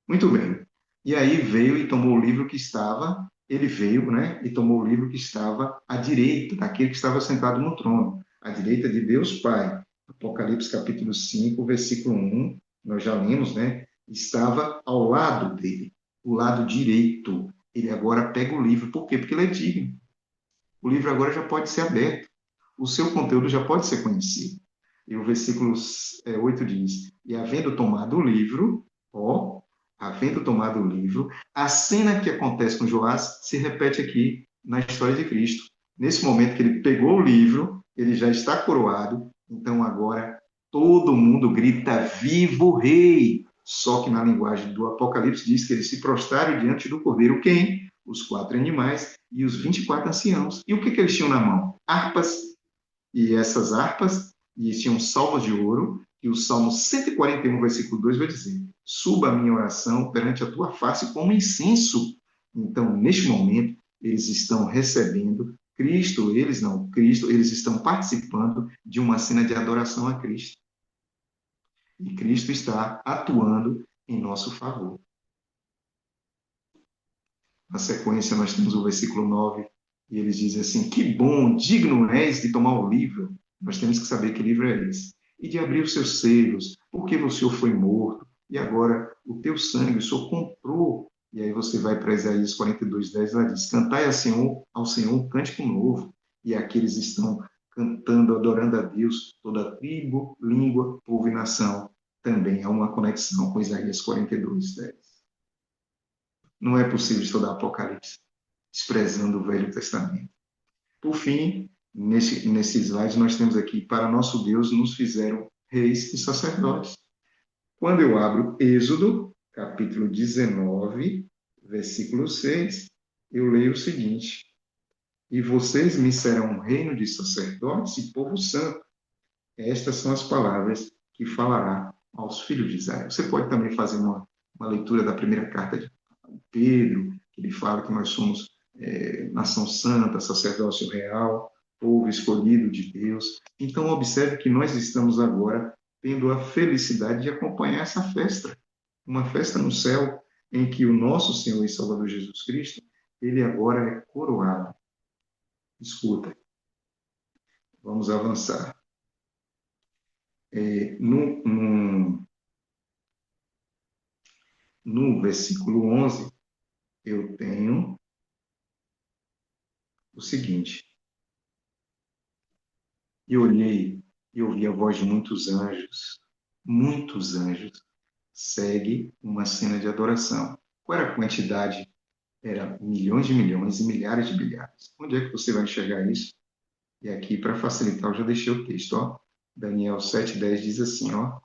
Muito bem. E aí veio e tomou o livro que estava, ele veio, né, e tomou o livro que estava à direita daquele que estava sentado no trono, à direita de Deus Pai. Apocalipse capítulo 5, versículo 1, nós já lemos, né, estava ao lado dele, o lado direito. Ele agora pega o livro. Por quê? Porque ele é digno. O livro agora já pode ser aberto. O seu conteúdo já pode ser conhecido. E o versículo 8 diz, e havendo tomado o livro, ó, havendo tomado o livro, a cena que acontece com Joás se repete aqui na história de Cristo. Nesse momento que ele pegou o livro, ele já está coroado, então agora todo mundo grita, viva o rei! Só que na linguagem do Apocalipse diz que eles se prostraram diante do Cordeiro. Quem? Os 4 animais e os 24 anciãos. E o que eles tinham na mão? Harpas. E essas harpas, e tinham salvas de ouro, e o Salmo 141, versículo 2 vai dizer, suba a minha oração perante a tua face como incenso. Então, neste momento, eles estão recebendo Cristo, eles estão participando de uma cena de adoração a Cristo. E Cristo está atuando em nosso favor. Na sequência, nós temos o versículo 9, e eles dizem assim, que bom, digno és de tomar o livro. Nós temos que saber que livro é esse. E de abrir os seus selos, porque o Senhor foi morto, e agora o teu sangue o Senhor comprou. E aí você vai para Isaías 42, 10, ela diz, cantai ao Senhor um cântico novo. E aqui eles estão cantando, adorando a Deus, toda tribo, língua, povo e nação. Também há uma conexão com Isaías 42, 10. Não é possível estudar Apocalipse desprezando o Velho Testamento. Por fim, nesse slide, nós temos aqui, para nosso Deus nos fizeram reis e sacerdotes. Quando eu abro Êxodo, capítulo 19, versículo 6, eu leio o seguinte, e vocês me serão um reino de sacerdotes e povo santo. Estas são as palavras que falará aos filhos de Israel. Você pode também fazer uma leitura da primeira carta de Pedro, que ele fala que nós somos nação santa, sacerdócio real. povo escolhido de Deus. Então, observe que nós estamos agora tendo a felicidade de acompanhar essa festa, uma festa no céu, em que o nosso Senhor e Salvador Jesus Cristo, ele agora é coroado. Escuta, vamos avançar. É, no versículo 11, eu tenho o seguinte: e olhei e ouvi a voz de muitos anjos, segue uma cena de adoração. Qual era a quantidade? Era milhões de milhões e milhares de milhares. Onde é que você vai enxergar isso? E aqui, para facilitar, eu já deixei o texto. Ó. Daniel 7,10 diz assim, ó,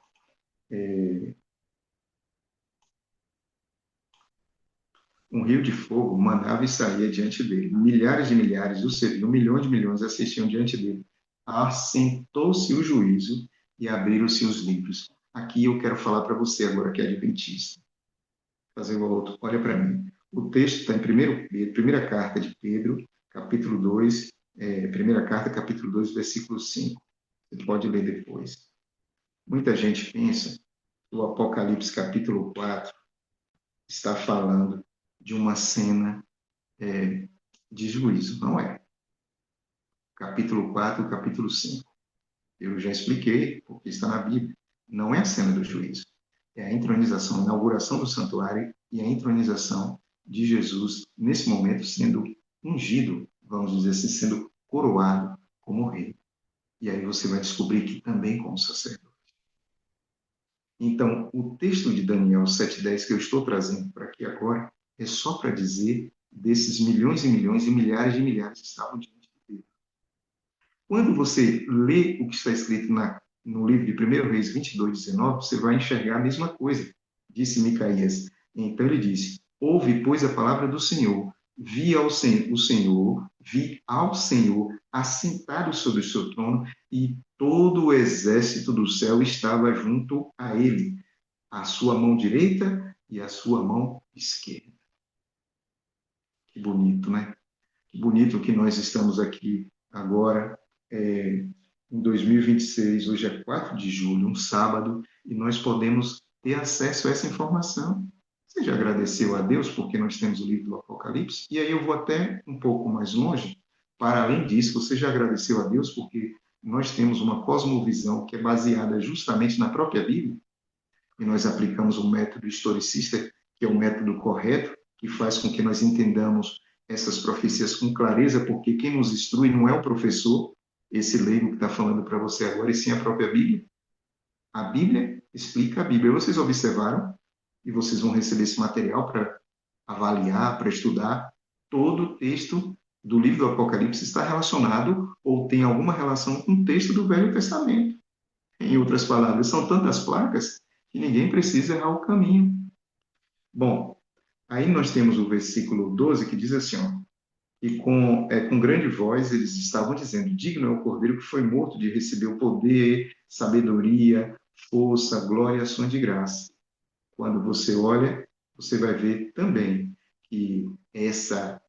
um rio de fogo manava e saía diante dele. Milhares de milhares o serviam, milhões de milhões assistiam diante dele. Assentou-se o juízo e abriram-se os livros. Aqui eu quero falar para você agora que é adventista. Fazer o outro. Olha para mim. O texto está em 1 Pedro, primeira carta de Pedro, capítulo 2, primeira carta, capítulo 2, versículo 5. Você pode ler depois. Muita gente pensa que o Apocalipse, capítulo 4, está falando de uma cena de juízo. Não é. Capítulo 4, capítulo 5. Eu já expliquei, porque está na Bíblia. Não é a cena do juízo. É a entronização, a inauguração do santuário e a entronização de Jesus, nesse momento, sendo ungido, vamos dizer assim, sendo coroado como rei. E aí você vai descobrir que também como sacerdote. Então, o texto de Daniel 7,10 que eu estou trazendo para aqui agora é só para dizer desses milhões e milhões e milhares de milhares que estavam diante de Deus. Quando você lê o que está escrito no livro de 1 Reis 22:19, você vai enxergar a mesma coisa, disse Micaías. Então ele disse: ouve, pois, a palavra do Senhor, vi ao Senhor assentado sobre o seu trono, e todo o exército do céu estava junto a ele, a sua mão direita e a sua mão esquerda. Que bonito, né? Que bonito que nós estamos aqui agora, em 2026, hoje é 4 de julho, um sábado, e nós podemos ter acesso a essa informação. Você já agradeceu a Deus porque nós temos o livro do Apocalipse? E aí eu vou até um pouco mais longe. Para além disso, você já agradeceu a Deus porque nós temos uma cosmovisão que é baseada justamente na própria Bíblia, e nós aplicamos um método historicista, que é o método correto, que faz com que nós entendamos essas profecias com clareza, porque quem nos instrui não é o professor, esse leigo que está falando para você agora, e sim a própria Bíblia. A Bíblia explica a Bíblia. Vocês observaram? E vocês vão receber esse material para avaliar, para estudar. Todo o texto do livro do Apocalipse está relacionado ou tem alguma relação com o texto do Velho Testamento. Em outras palavras, são tantas placas que ninguém precisa errar o caminho. Bom, aí nós temos o versículo 12 que diz assim, ó, e com grande voz eles estavam dizendo, digno é o Cordeiro que foi morto de receber o poder, sabedoria, força, glória e ação de graça. Quando você olha, você vai ver também que essa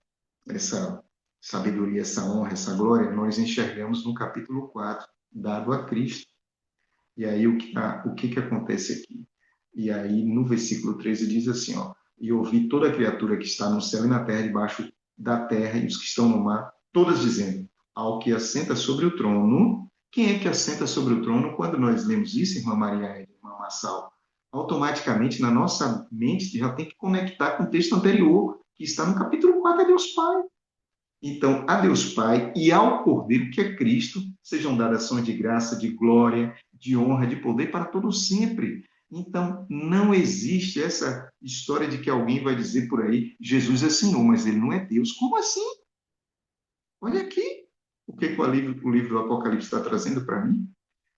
sabedoria, essa honra, essa glória, nós enxergamos no capítulo 4, dado a Cristo. E aí o que acontece aqui? E aí no versículo 13 diz assim, ó, e ouvi toda a criatura que está no céu e na terra, debaixo da terra e os que estão no mar, todas dizendo, ao que assenta sobre o trono. Quem é que assenta sobre o trono? Quando nós lemos isso, irmã Maria e irmã Massal, automaticamente na nossa mente já tem que conectar com o texto anterior, que está no capítulo 4, é Deus Pai. Então, a Deus Pai e ao Cordeiro, que é Cristo, sejam dadas ações de graça, de glória, de honra, de poder para todo sempre. Então, não existe essa história de que alguém vai dizer por aí, Jesus é Senhor, mas ele não é Deus. Como assim? Olha aqui o que o livro do Apocalipse está trazendo para mim.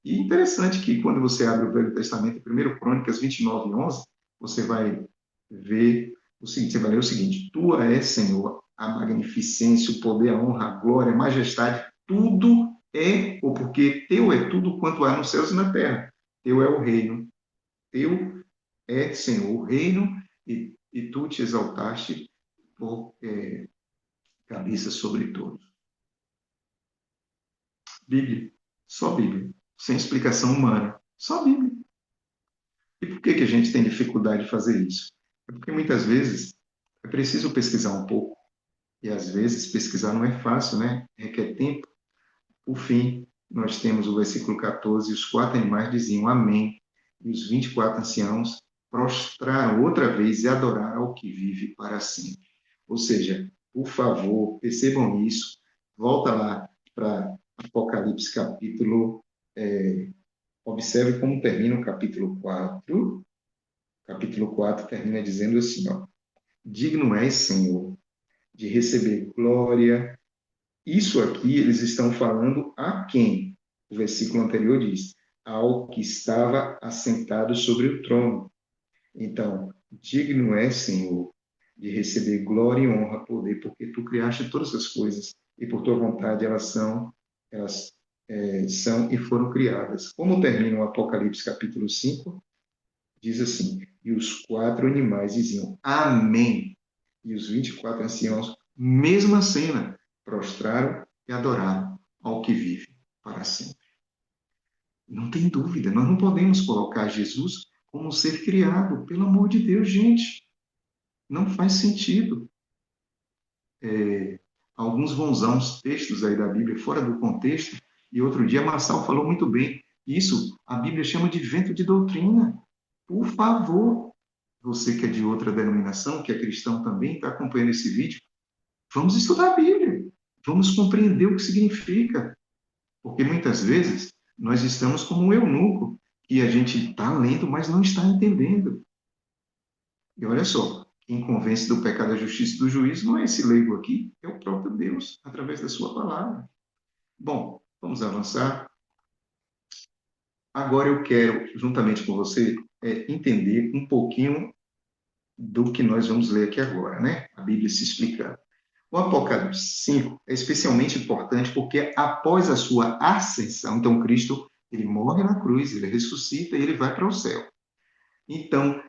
E interessante que quando você abre o Velho Testamento, 1 Crônicas 29:11, você vai ver o seguinte, você vai ler o seguinte, tua é, Senhor, a magnificência, o poder, a honra, a glória, a majestade, tudo é, ou porque teu é tudo quanto há nos céus e na terra. Teu é o reino, teu é, Senhor, o reino, e tu te exaltaste por cabeça sobre todos. Bíblia. Só Bíblia. Sem explicação humana. Só Bíblia. E por que que a gente tem dificuldade de fazer isso? É porque muitas vezes é preciso pesquisar um pouco. E às vezes pesquisar não é fácil, né? Requer tempo. Por fim, nós temos o versículo 14, e os quatro animais diziam amém, e os 24 anciãos prostraram outra vez e adoraram ao que vive para sempre. Ou seja, por favor, percebam isso, volta lá para Apocalipse capítulo, observe como termina o capítulo 4. Capítulo 4 termina dizendo assim, ó, digno és, Senhor, de receber glória. Isso aqui eles estão falando a quem? O versículo anterior diz: ao que estava assentado sobre o trono. Então, digno é, Senhor, de receber glória e honra, poder, porque tu criaste todas as coisas e por tua vontade elas são e foram criadas. Como termina o Apocalipse capítulo 5? Diz assim: e os quatro animais diziam amém. E os 24 anciãos, mesma cena, prostraram e adoraram ao que vive para sempre. Não tem dúvida, nós não podemos colocar Jesus como um ser criado, pelo amor de Deus, gente. Não faz sentido. Alguns vão usar uns textos aí da Bíblia fora do contexto, e outro dia Marçal falou muito bem. Isso a Bíblia chama de vento de doutrina. Por favor, você que é de outra denominação, que é cristão também, está acompanhando esse vídeo, vamos estudar a Bíblia, vamos compreender o que significa, porque muitas vezes nós estamos como um eunuco, que a gente está lendo, mas não está entendendo. E olha só, quem convence do pecado, da justiça e do juízo não é esse leigo aqui, é o próprio Deus, através da sua palavra. Bom, vamos avançar. Agora eu quero, juntamente com você, entender um pouquinho do que nós vamos ler aqui agora, né? A Bíblia se explicando. O Apocalipse 5 é especialmente importante porque após a sua ascensão, então Cristo, ele morre na cruz, ele ressuscita e ele vai para o céu. Então,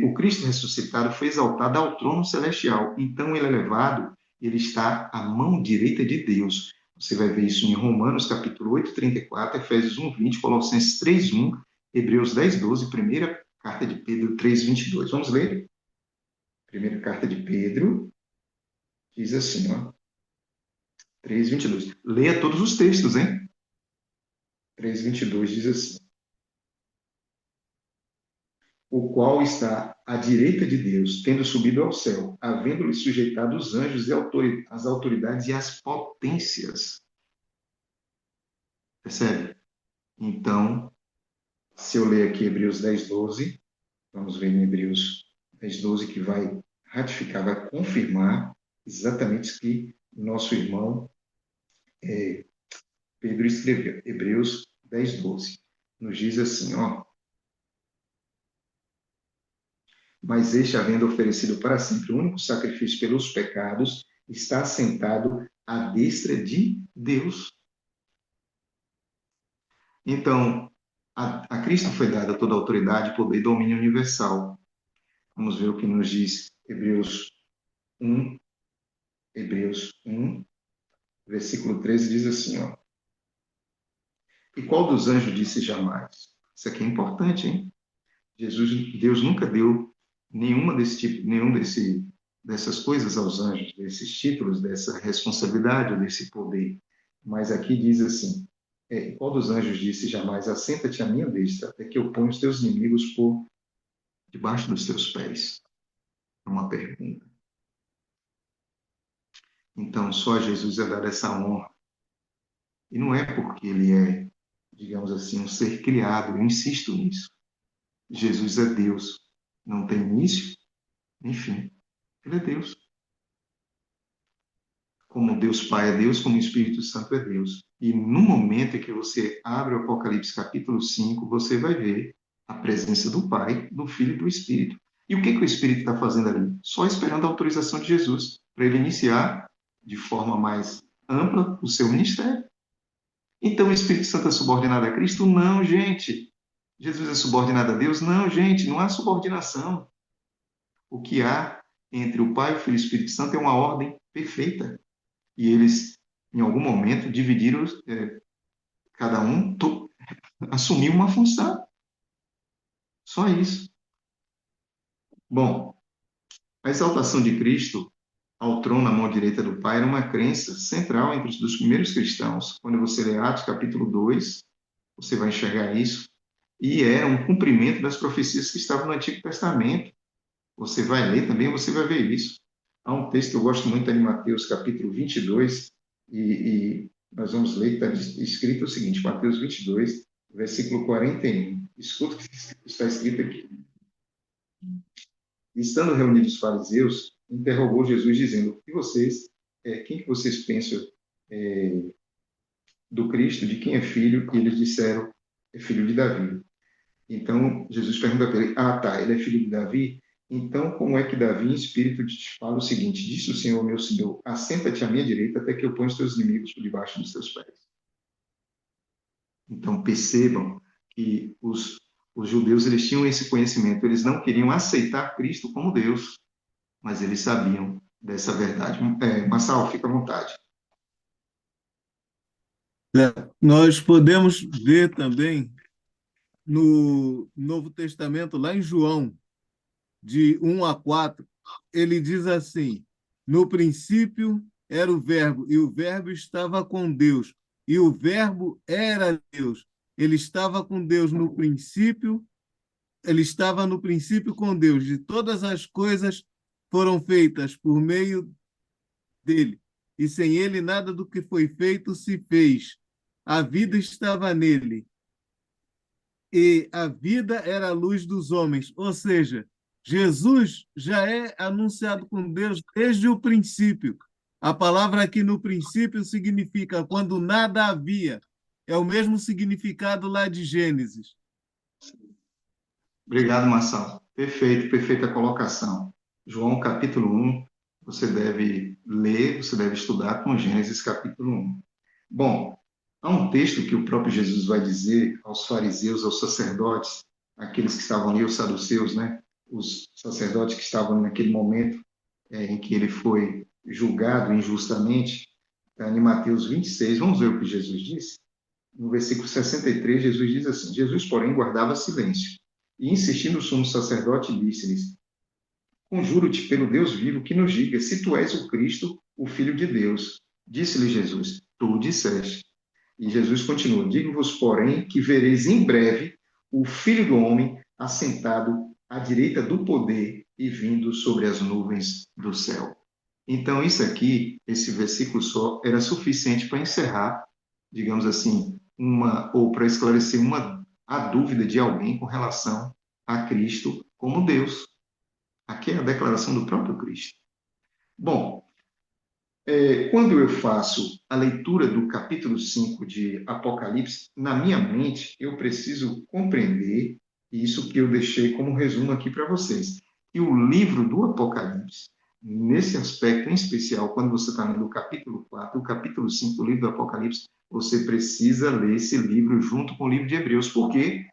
o Cristo ressuscitado foi exaltado ao trono celestial. Então, ele é levado, ele está à mão direita de Deus. Você vai ver isso em Romanos, capítulo 8, 34, Efésios 1, 20, Colossenses 3, 1, Hebreus 10, 12, primeira carta de Pedro 3, 22. Vamos ler? Primeira carta de Pedro, diz assim, ó, 3, 22. Leia todos os textos, hein? 3, 22 diz assim: o qual está à direita de Deus, tendo subido ao céu, havendo-lhe sujeitado os anjos e as autoridades e as potências. Percebe? Então, se eu ler aqui Hebreus 10, 12, vamos ver em Hebreus 10, 12, que vai ratificar, vai confirmar exatamente o que nosso irmão Pedro escreveu. Hebreus 10, 12. Nos diz assim, ó: mas este, havendo oferecido para sempre o único sacrifício pelos pecados, está assentado à destra de Deus. Então, a Cristo foi dada toda a autoridade, poder e domínio universal. Vamos ver o que nos diz Hebreus 1, Hebreus 1, versículo 13, diz assim, ó: e qual dos anjos disse jamais? Isso aqui é importante, hein? Deus nunca deu nenhuma desse tipo, dessas coisas aos anjos, desses títulos, dessa responsabilidade, desse poder. Mas aqui diz assim: qual dos anjos disse jamais: assenta-te à minha destra, até que eu ponha os teus inimigos por debaixo dos teus pés? É uma pergunta. Então, só a Jesus é dada essa honra. E não é porque ele é, digamos assim, um ser criado, eu insisto nisso. Jesus é Deus, não tem início nem fim. Ele é Deus. Como Deus Pai é Deus, como o Espírito Santo é Deus. E no momento em que você abre o Apocalipse capítulo 5, você vai ver a presença do Pai, do Filho e do Espírito. E o que o Espírito está fazendo ali? Só esperando a autorização de Jesus para ele iniciar de forma mais ampla o seu ministério. Então o Espírito Santo é subordinado a Cristo? Não, gente. Jesus é subordinado a Deus? Não, gente, não há subordinação. O que há entre o Pai, o Filho e o Espírito Santo é uma ordem perfeita. E eles em algum momento, dividiram, cada um assumiu uma função. Só isso. Bom, a exaltação de Cristo ao trono à mão direita do Pai era uma crença central entre os dos primeiros cristãos. Quando você lê Atos capítulo 2, você vai enxergar isso. E era um cumprimento das profecias que estavam no Antigo Testamento. Você vai ler também, você vai ver isso. Há um texto que eu gosto muito, de Mateus capítulo 22, e nós vamos ler, está escrito o seguinte, Mateus 22, versículo 41. Escuta o que está escrito aqui. Estando reunidos os fariseus, interrogou Jesus, dizendo: "E vocês, quem que vocês pensam do Cristo? De quem é filho?" E eles disseram: "É filho de Davi." Então Jesus pergunta para ele: "Ah, tá, ele é filho de Davi? Então como é que Davi, em espírito, te fala o seguinte: Disse o Senhor, meu Senhor, assenta-te à minha direita até que eu ponha os teus inimigos por debaixo dos teus pés." Então percebam que os judeus, eles tinham esse conhecimento, eles não queriam aceitar Cristo como Deus, mas eles sabiam dessa verdade. Marçal, fica à vontade. Nós podemos ver também no Novo Testamento, lá em João, de 1 a 4, ele diz assim: No princípio era o Verbo, e o Verbo estava com Deus, e o Verbo era Deus. Ele estava com Deus no princípio, ele estava no princípio com Deus, e todas as coisas foram feitas por meio dele, e sem ele nada do que foi feito se fez. A vida estava nele, e a vida era a luz dos homens. Ou seja, Jesus já é anunciado com Deus desde o princípio. A palavra aqui no princípio significa quando nada havia. É o mesmo significado lá de Gênesis. Obrigado, Marçal. Perfeito, perfeita colocação. João capítulo 1, você deve ler, você deve estudar com Gênesis capítulo 1. Bom, há um texto que o próprio Jesus vai dizer aos fariseus, aos sacerdotes, aqueles que estavam ali, os saduceus, né? Os sacerdotes que estavam naquele momento em que ele foi julgado injustamente, está em Mateus 26. Vamos ver o que Jesus disse? No versículo 63, Jesus diz assim: Jesus, porém, guardava silêncio. E insistindo o sumo sacerdote, disse-lhes: Conjuro-te pelo Deus vivo que nos diga se tu és o Cristo, o Filho de Deus. Disse-lhe Jesus: Tu o disseste. E Jesus continua: Digo-vos, porém, que vereis em breve o Filho do Homem assentado à direita do poder e vindo sobre as nuvens do céu. Então, isso aqui, esse versículo só, era suficiente para encerrar, digamos assim, ou para esclarecer a dúvida de alguém com relação a Cristo como Deus. Aqui é a declaração do próprio Cristo. Bom, quando eu faço a leitura do capítulo 5 de Apocalipse, na minha mente, eu preciso compreender isso que eu deixei como resumo aqui para vocês. E o livro do Apocalipse, nesse aspecto em especial, quando você está lendo o capítulo 4, o capítulo 5 do livro do Apocalipse, você precisa ler esse livro junto com o livro de Hebreus. Por quê?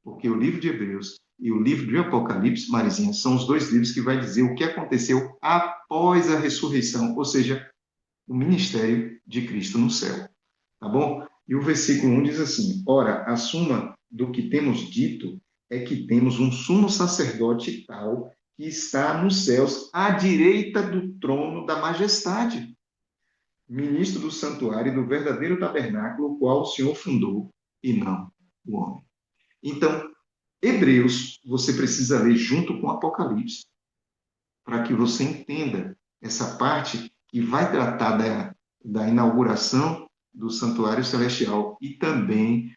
Porque o livro de Hebreus e o livro de Apocalipse, Marizinha, são os dois livros que vai dizer o que aconteceu após a ressurreição, ou seja, o ministério de Cristo no céu. Tá bom? E o versículo 1 diz assim: Ora, a suma do que temos dito é que temos um sumo sacerdote tal que está nos céus, à direita do trono da majestade, ministro do santuário e do verdadeiro tabernáculo, o qual o Senhor fundou, e não o homem. Então, Hebreus, você precisa ler junto com Apocalipse, para que você entenda essa parte que vai tratar da inauguração do santuário celestial e também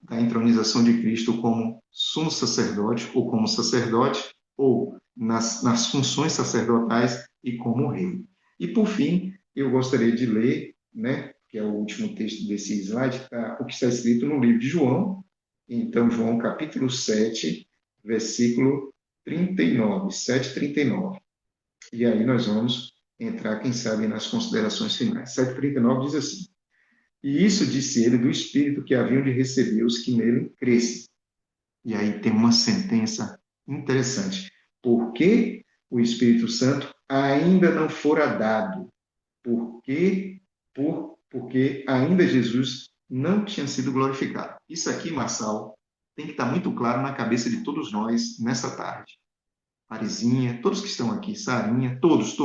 da entronização de Cristo como sumo sacerdote ou nas funções sacerdotais e como rei. E por fim, eu gostaria de ler, né, que é o último texto desse slide, o que está escrito no livro de João. Então, João capítulo 7, versículo 39, 7:39. E aí nós vamos entrar, quem sabe, nas considerações finais. 7:39 diz assim: E isso disse ele do Espírito que haviam de receber os que nele crescem. E aí tem uma sentença interessante. Porque o Espírito Santo ainda não fora dado. Porque porque ainda Jesus não tinha sido glorificado. Isso aqui, Marçal, tem que estar muito claro na cabeça de todos nós nessa tarde. Marizinha, todos que estão aqui, Sarinha, todos.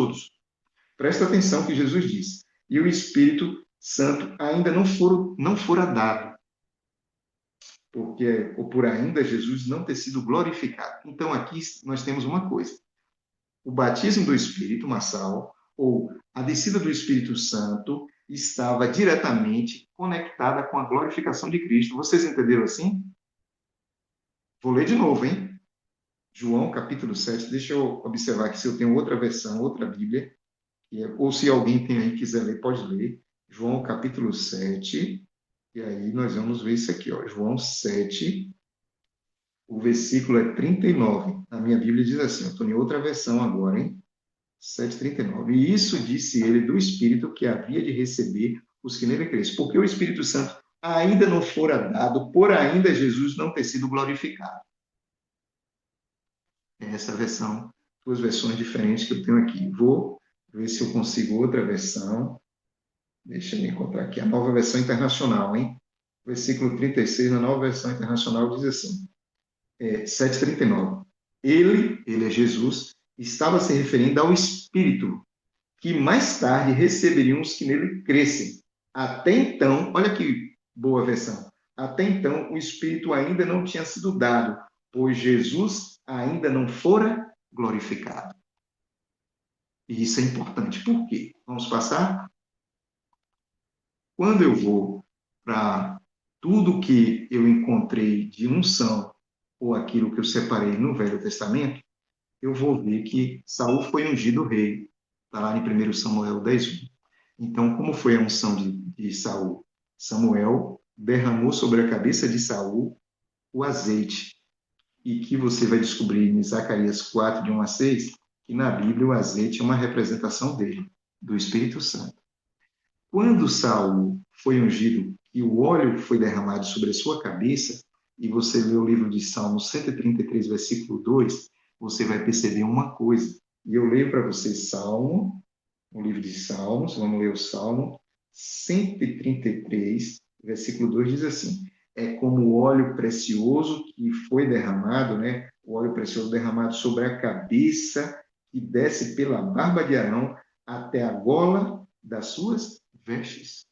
Presta atenção que Jesus diz. E o Espírito Santo ainda não fora dado, porque ou por ainda Jesus não ter sido glorificado. Então aqui nós temos uma coisa: o batismo do Espírito, Marçal, ou a descida do Espírito Santo estava diretamente conectada com a glorificação de Cristo. Vocês entenderam assim? Vou ler de novo, hein? João capítulo 7. Deixa eu observar aqui se eu tenho outra versão, outra Bíblia, ou se alguém tem aí quiser ler, pode ler. João capítulo 7, e aí nós vamos ver isso aqui, ó. João 7, o versículo é 39. Na minha Bíblia diz assim, eu estou em outra versão agora, hein? 7,39. E isso disse ele do Espírito que havia de receber os que nele crescem. Porque o Espírito Santo ainda não fora dado, por ainda Jesus não ter sido glorificado. Essa versão, duas versões diferentes que eu tenho aqui. Vou ver se eu consigo outra versão. Deixa eu encontrar aqui a nova versão internacional, hein? Versículo 36, na nova versão internacional, diz assim, 7,39. Ele é Jesus, estava se referindo ao Espírito, que mais tarde receberiam os que nele crescem. Até então, olha que boa versão, até então o Espírito ainda não tinha sido dado, pois Jesus ainda não fora glorificado. E isso é importante. Por quê? Vamos passar? Quando eu vou para tudo que eu encontrei de unção, ou aquilo que eu separei no Velho Testamento, eu vou ver que Saul foi ungido rei. Está lá em 1 Samuel 10:1. Então, como foi a unção de Saul? Samuel derramou sobre a cabeça de Saul o azeite. E que você vai descobrir em Zacarias 4, de 1 a 6, que na Bíblia o azeite é uma representação dele, do Espírito Santo. Quando Saul foi ungido e o óleo foi derramado sobre a sua cabeça, e você lê o livro de Salmos 133, versículo 2, você vai perceber uma coisa. E eu leio para vocês Salmo, o livro de Salmos, vamos ler o Salmo 133, versículo 2 diz assim: é como o óleo precioso que foi derramado, né? O óleo precioso derramado sobre a cabeça, que desce pela barba de Arão até a gola das suas vestes.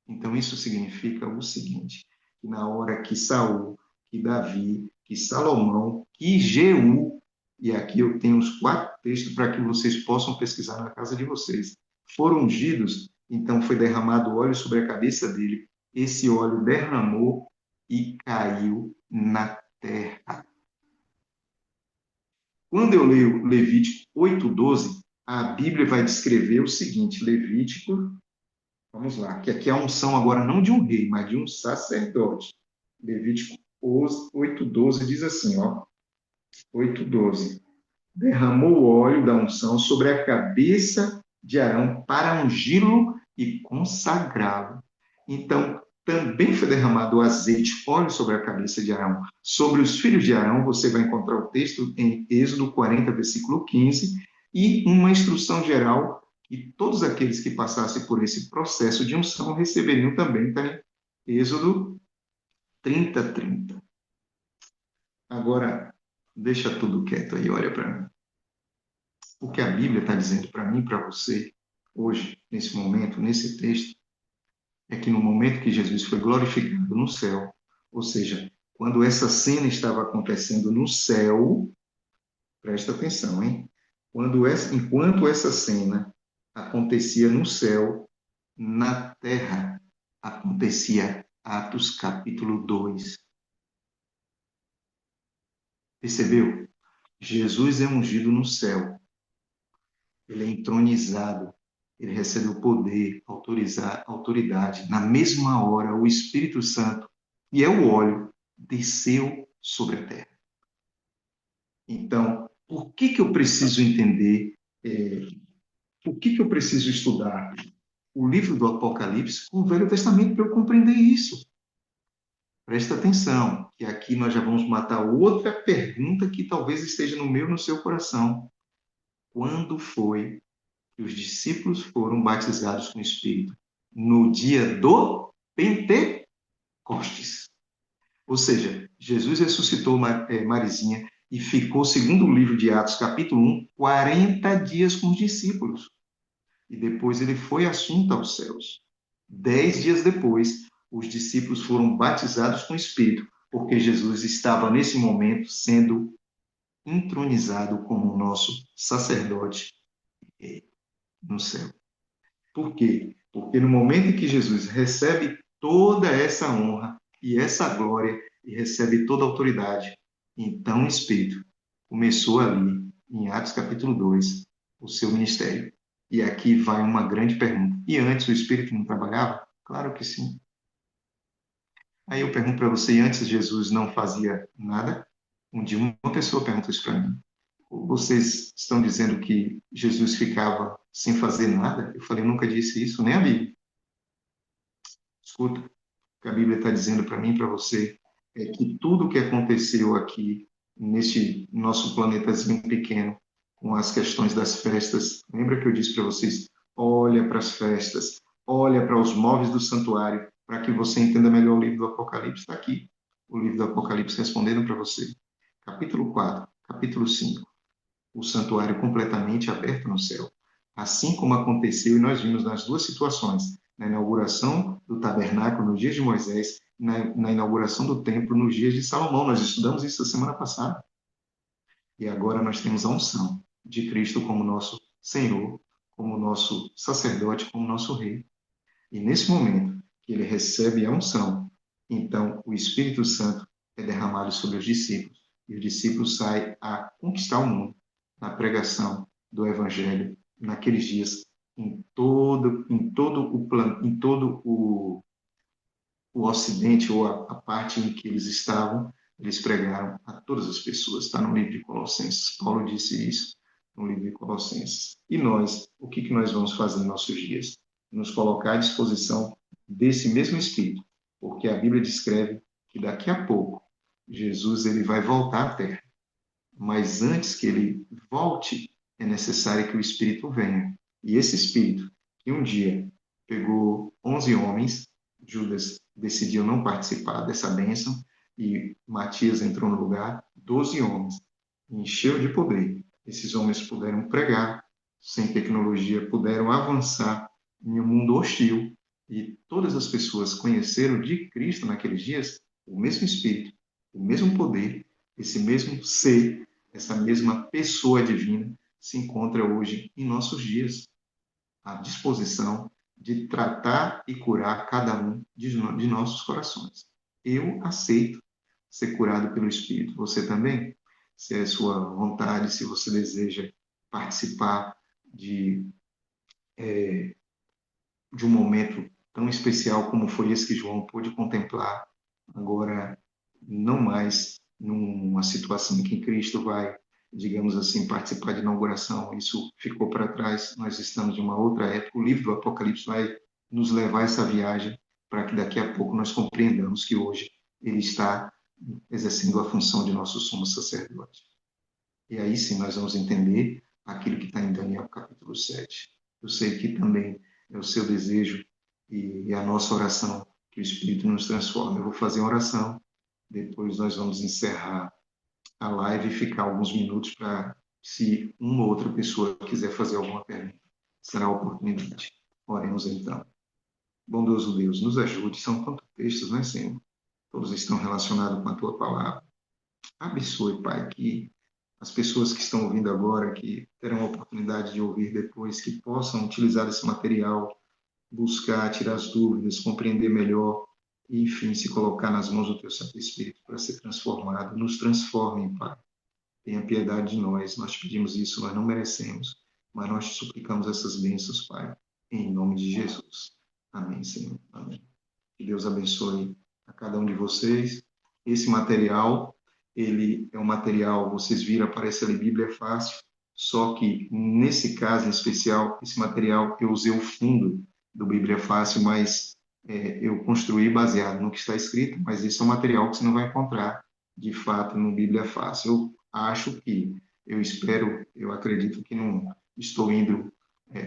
Então, isso significa o seguinte, que na hora que Saul, que Davi, que Salomão, que Jeú, e aqui eu tenho os 4 textos para que vocês possam pesquisar na casa de vocês, foram ungidos, então foi derramado óleo sobre a cabeça dele, esse óleo derramou e caiu na terra. Quando eu leio Levítico 8:12, a Bíblia vai descrever o seguinte, Levítico, vamos lá, que aqui é a unção agora não de um rei, mas de um sacerdote. Levítico 8:12 diz assim, ó, 8:12. Derramou o óleo da unção sobre a cabeça de Arão para ungí-lo e consagrá-lo. Então, também foi derramado o azeite, óleo sobre a cabeça de Arão. Sobre os filhos de Arão, você vai encontrar o texto em Êxodo 40, versículo 15, e uma instrução geral que todos aqueles que passassem por esse processo de unção receberiam também, tá? Êxodo 30:30. Agora, deixa tudo quieto aí, olha para mim. O que a Bíblia está dizendo para mim e para você, hoje, nesse momento, nesse texto, é que no momento que Jesus foi glorificado no céu, ou seja, quando essa cena estava acontecendo no céu, presta atenção, hein? Enquanto essa cena acontecia no céu, na terra acontecia Atos capítulo 2. Percebeu? Jesus é ungido no céu. Ele é entronizado. Ele recebe o poder, autoridade. Na mesma hora, o Espírito Santo, que é o óleo, desceu sobre a terra. Então, por que eu preciso entender, por que eu preciso estudar o livro do Apocalipse com o Velho Testamento para eu compreender isso? Presta atenção, que aqui nós já vamos matar outra pergunta que talvez esteja no meu e no seu coração. Quando foi que os discípulos foram batizados com o Espírito? no dia do Pentecostes. Ou seja, Jesus ressuscitou Marizinha e ficou, segundo o livro de Atos, capítulo 1, 40 dias com os discípulos. E depois ele foi assunto aos céus. 10 dias depois, os discípulos foram batizados com o Espírito, porque Jesus estava, nesse momento, sendo entronizado como o nosso sacerdote no céu. Por quê? Porque no momento em que Jesus recebe toda essa honra e essa glória e recebe toda a autoridade, então o Espírito começou ali, em Atos capítulo 2, o seu ministério. E aqui vai uma grande pergunta. E antes o Espírito não trabalhava? Claro que sim. Aí eu pergunto para você, e antes Jesus não fazia nada? Um dia uma pessoa perguntou isso para mim. Vocês estão dizendo que Jesus ficava sem fazer nada? Eu falei, eu nunca disse isso, nem a Bíblia. Escuta, o que a Bíblia está dizendo para mim e para você é que tudo o que aconteceu aqui, neste nosso planetazinho pequeno, com as questões das festas, lembra que eu disse para vocês, olha para as festas, olha para os móveis do santuário, para que você entenda melhor o livro do Apocalipse. Está aqui, o livro do Apocalipse respondendo para você. Capítulo 4, capítulo 5. O santuário completamente aberto no céu. Assim como aconteceu, e nós vimos nas duas situações, na inauguração do tabernáculo nos dias de Moisés, na inauguração do templo nos dias de Salomão. Nós estudamos isso a semana passada. E agora nós temos a unção de Cristo como nosso Senhor, como nosso sacerdote, como nosso rei. E nesse momento que ele recebe a unção, então o Espírito Santo é derramado sobre os discípulos. E os discípulos saem a conquistar o mundo na pregação do Evangelho naqueles dias em todo o plano, em todo o Ocidente ou a parte em que eles estavam, eles pregaram a todas as pessoas. Está no livro de Colossenses. Paulo disse isso no livro de Colossenses. E nós, o que nós vamos fazer em nossos dias? Nos colocar à disposição desse mesmo Espírito, porque a Bíblia descreve que daqui a pouco Jesus ele vai voltar à Terra. Mas antes que ele volte, é necessário que o Espírito venha. E esse Espírito, que um dia pegou 11 homens, Judas decidiu não participar dessa bênção, e Matias entrou no lugar, 12 homens, encheu de poder. Esses homens puderam pregar, sem tecnologia, puderam avançar em um mundo hostil, e todas as pessoas conheceram de Cristo naqueles dias o mesmo Espírito, o mesmo poder, esse mesmo ser, essa mesma pessoa divina se encontra hoje em nossos dias, à disposição de tratar e curar cada um de nossos corações. Eu aceito ser curado pelo Espírito. Você também? Se é sua vontade, se você deseja participar de um momento tão especial como foi esse que João pôde contemplar, agora não mais numa situação em que Cristo vai, digamos assim, participar de inauguração, isso ficou para trás, nós estamos em uma outra época, o livro do Apocalipse vai nos levar a essa viagem para que daqui a pouco nós compreendamos que hoje ele está exercendo a função de nosso sumo sacerdote. E aí sim nós vamos entender aquilo que está em Daniel capítulo 7. Eu sei que também é o seu desejo e a nossa oração que o Espírito nos transforme. Eu vou fazer uma oração, depois nós vamos encerrar a live e ficar alguns minutos para, se uma ou outra pessoa quiser fazer alguma pergunta, será a oportunidade. Oremos então. Bondoso Deus, nos ajude. São tantos textos, né, Senhor? Todos estão relacionados com a Tua palavra. Abençoe, Pai, que as pessoas que estão ouvindo agora, que terão a oportunidade de ouvir depois, que possam utilizar esse material, buscar, tirar as dúvidas, compreender melhor e, enfim, se colocar nas mãos do Teu Santo Espírito para ser transformado. Nos transforme, Pai. Tenha piedade de nós. Nós te pedimos isso, nós não merecemos, mas nós te suplicamos essas bênçãos, Pai, em nome de Jesus. Amém, Senhor. Amém. Que Deus abençoe a cada um de vocês. Esse material, ele é um material, vocês viram, aparece ali, Bíblia é Fácil, só que nesse caso em especial, esse material, eu usei o fundo do Bíblia é Fácil, mas eu construí baseado no que está escrito, mas esse é um material que você não vai encontrar, de fato, no Bíblia é Fácil. Eu acho que, eu espero, eu acredito que não estou indo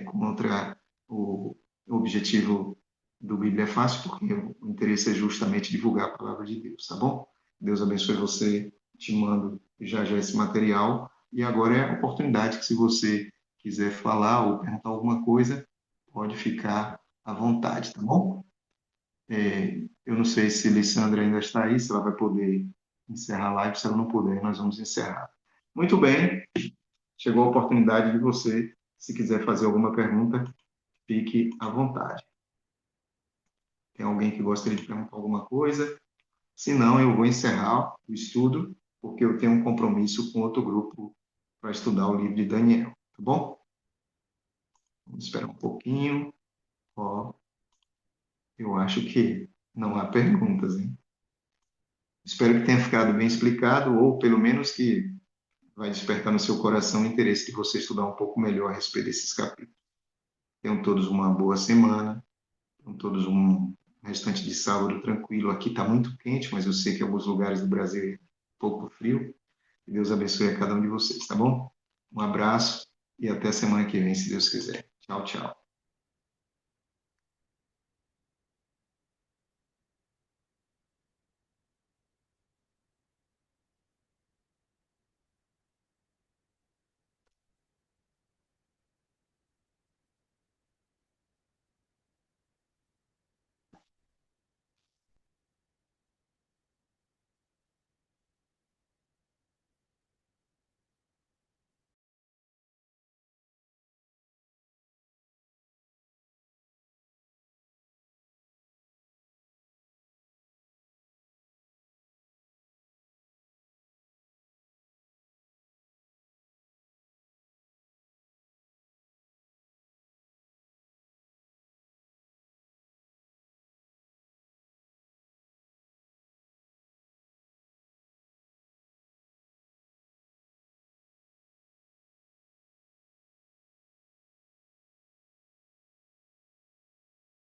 contra o objetivo do Bíblia é Fácil, porque o interesse é justamente divulgar a palavra de Deus, tá bom? Deus abençoe você, te mando já já esse material, e agora é a oportunidade que, se você quiser falar ou perguntar alguma coisa, pode ficar à vontade, tá bom? Eu não sei se Lissandra ainda está aí, se ela vai poder encerrar a live. Se ela não puder, nós vamos encerrar. Muito bem, chegou a oportunidade de você, se quiser fazer alguma pergunta, fique à vontade. Tem alguém que gostaria de perguntar alguma coisa? Se não, eu vou encerrar o estudo, porque eu tenho um compromisso com outro grupo para estudar o livro de Daniel, tá bom? Vamos esperar um pouquinho. Ó, eu acho que não há perguntas, hein? Espero que tenha ficado bem explicado, ou pelo menos que vai despertar no seu coração o interesse de você estudar um pouco melhor a respeito desses capítulos. Tenham todos uma boa semana, tenham todos um restante de sábado tranquilo. Aqui está muito quente, mas eu sei que em alguns lugares do Brasil é um pouco frio. Que Deus abençoe a cada um de vocês, tá bom? Um abraço e até a semana que vem, se Deus quiser. Tchau, tchau.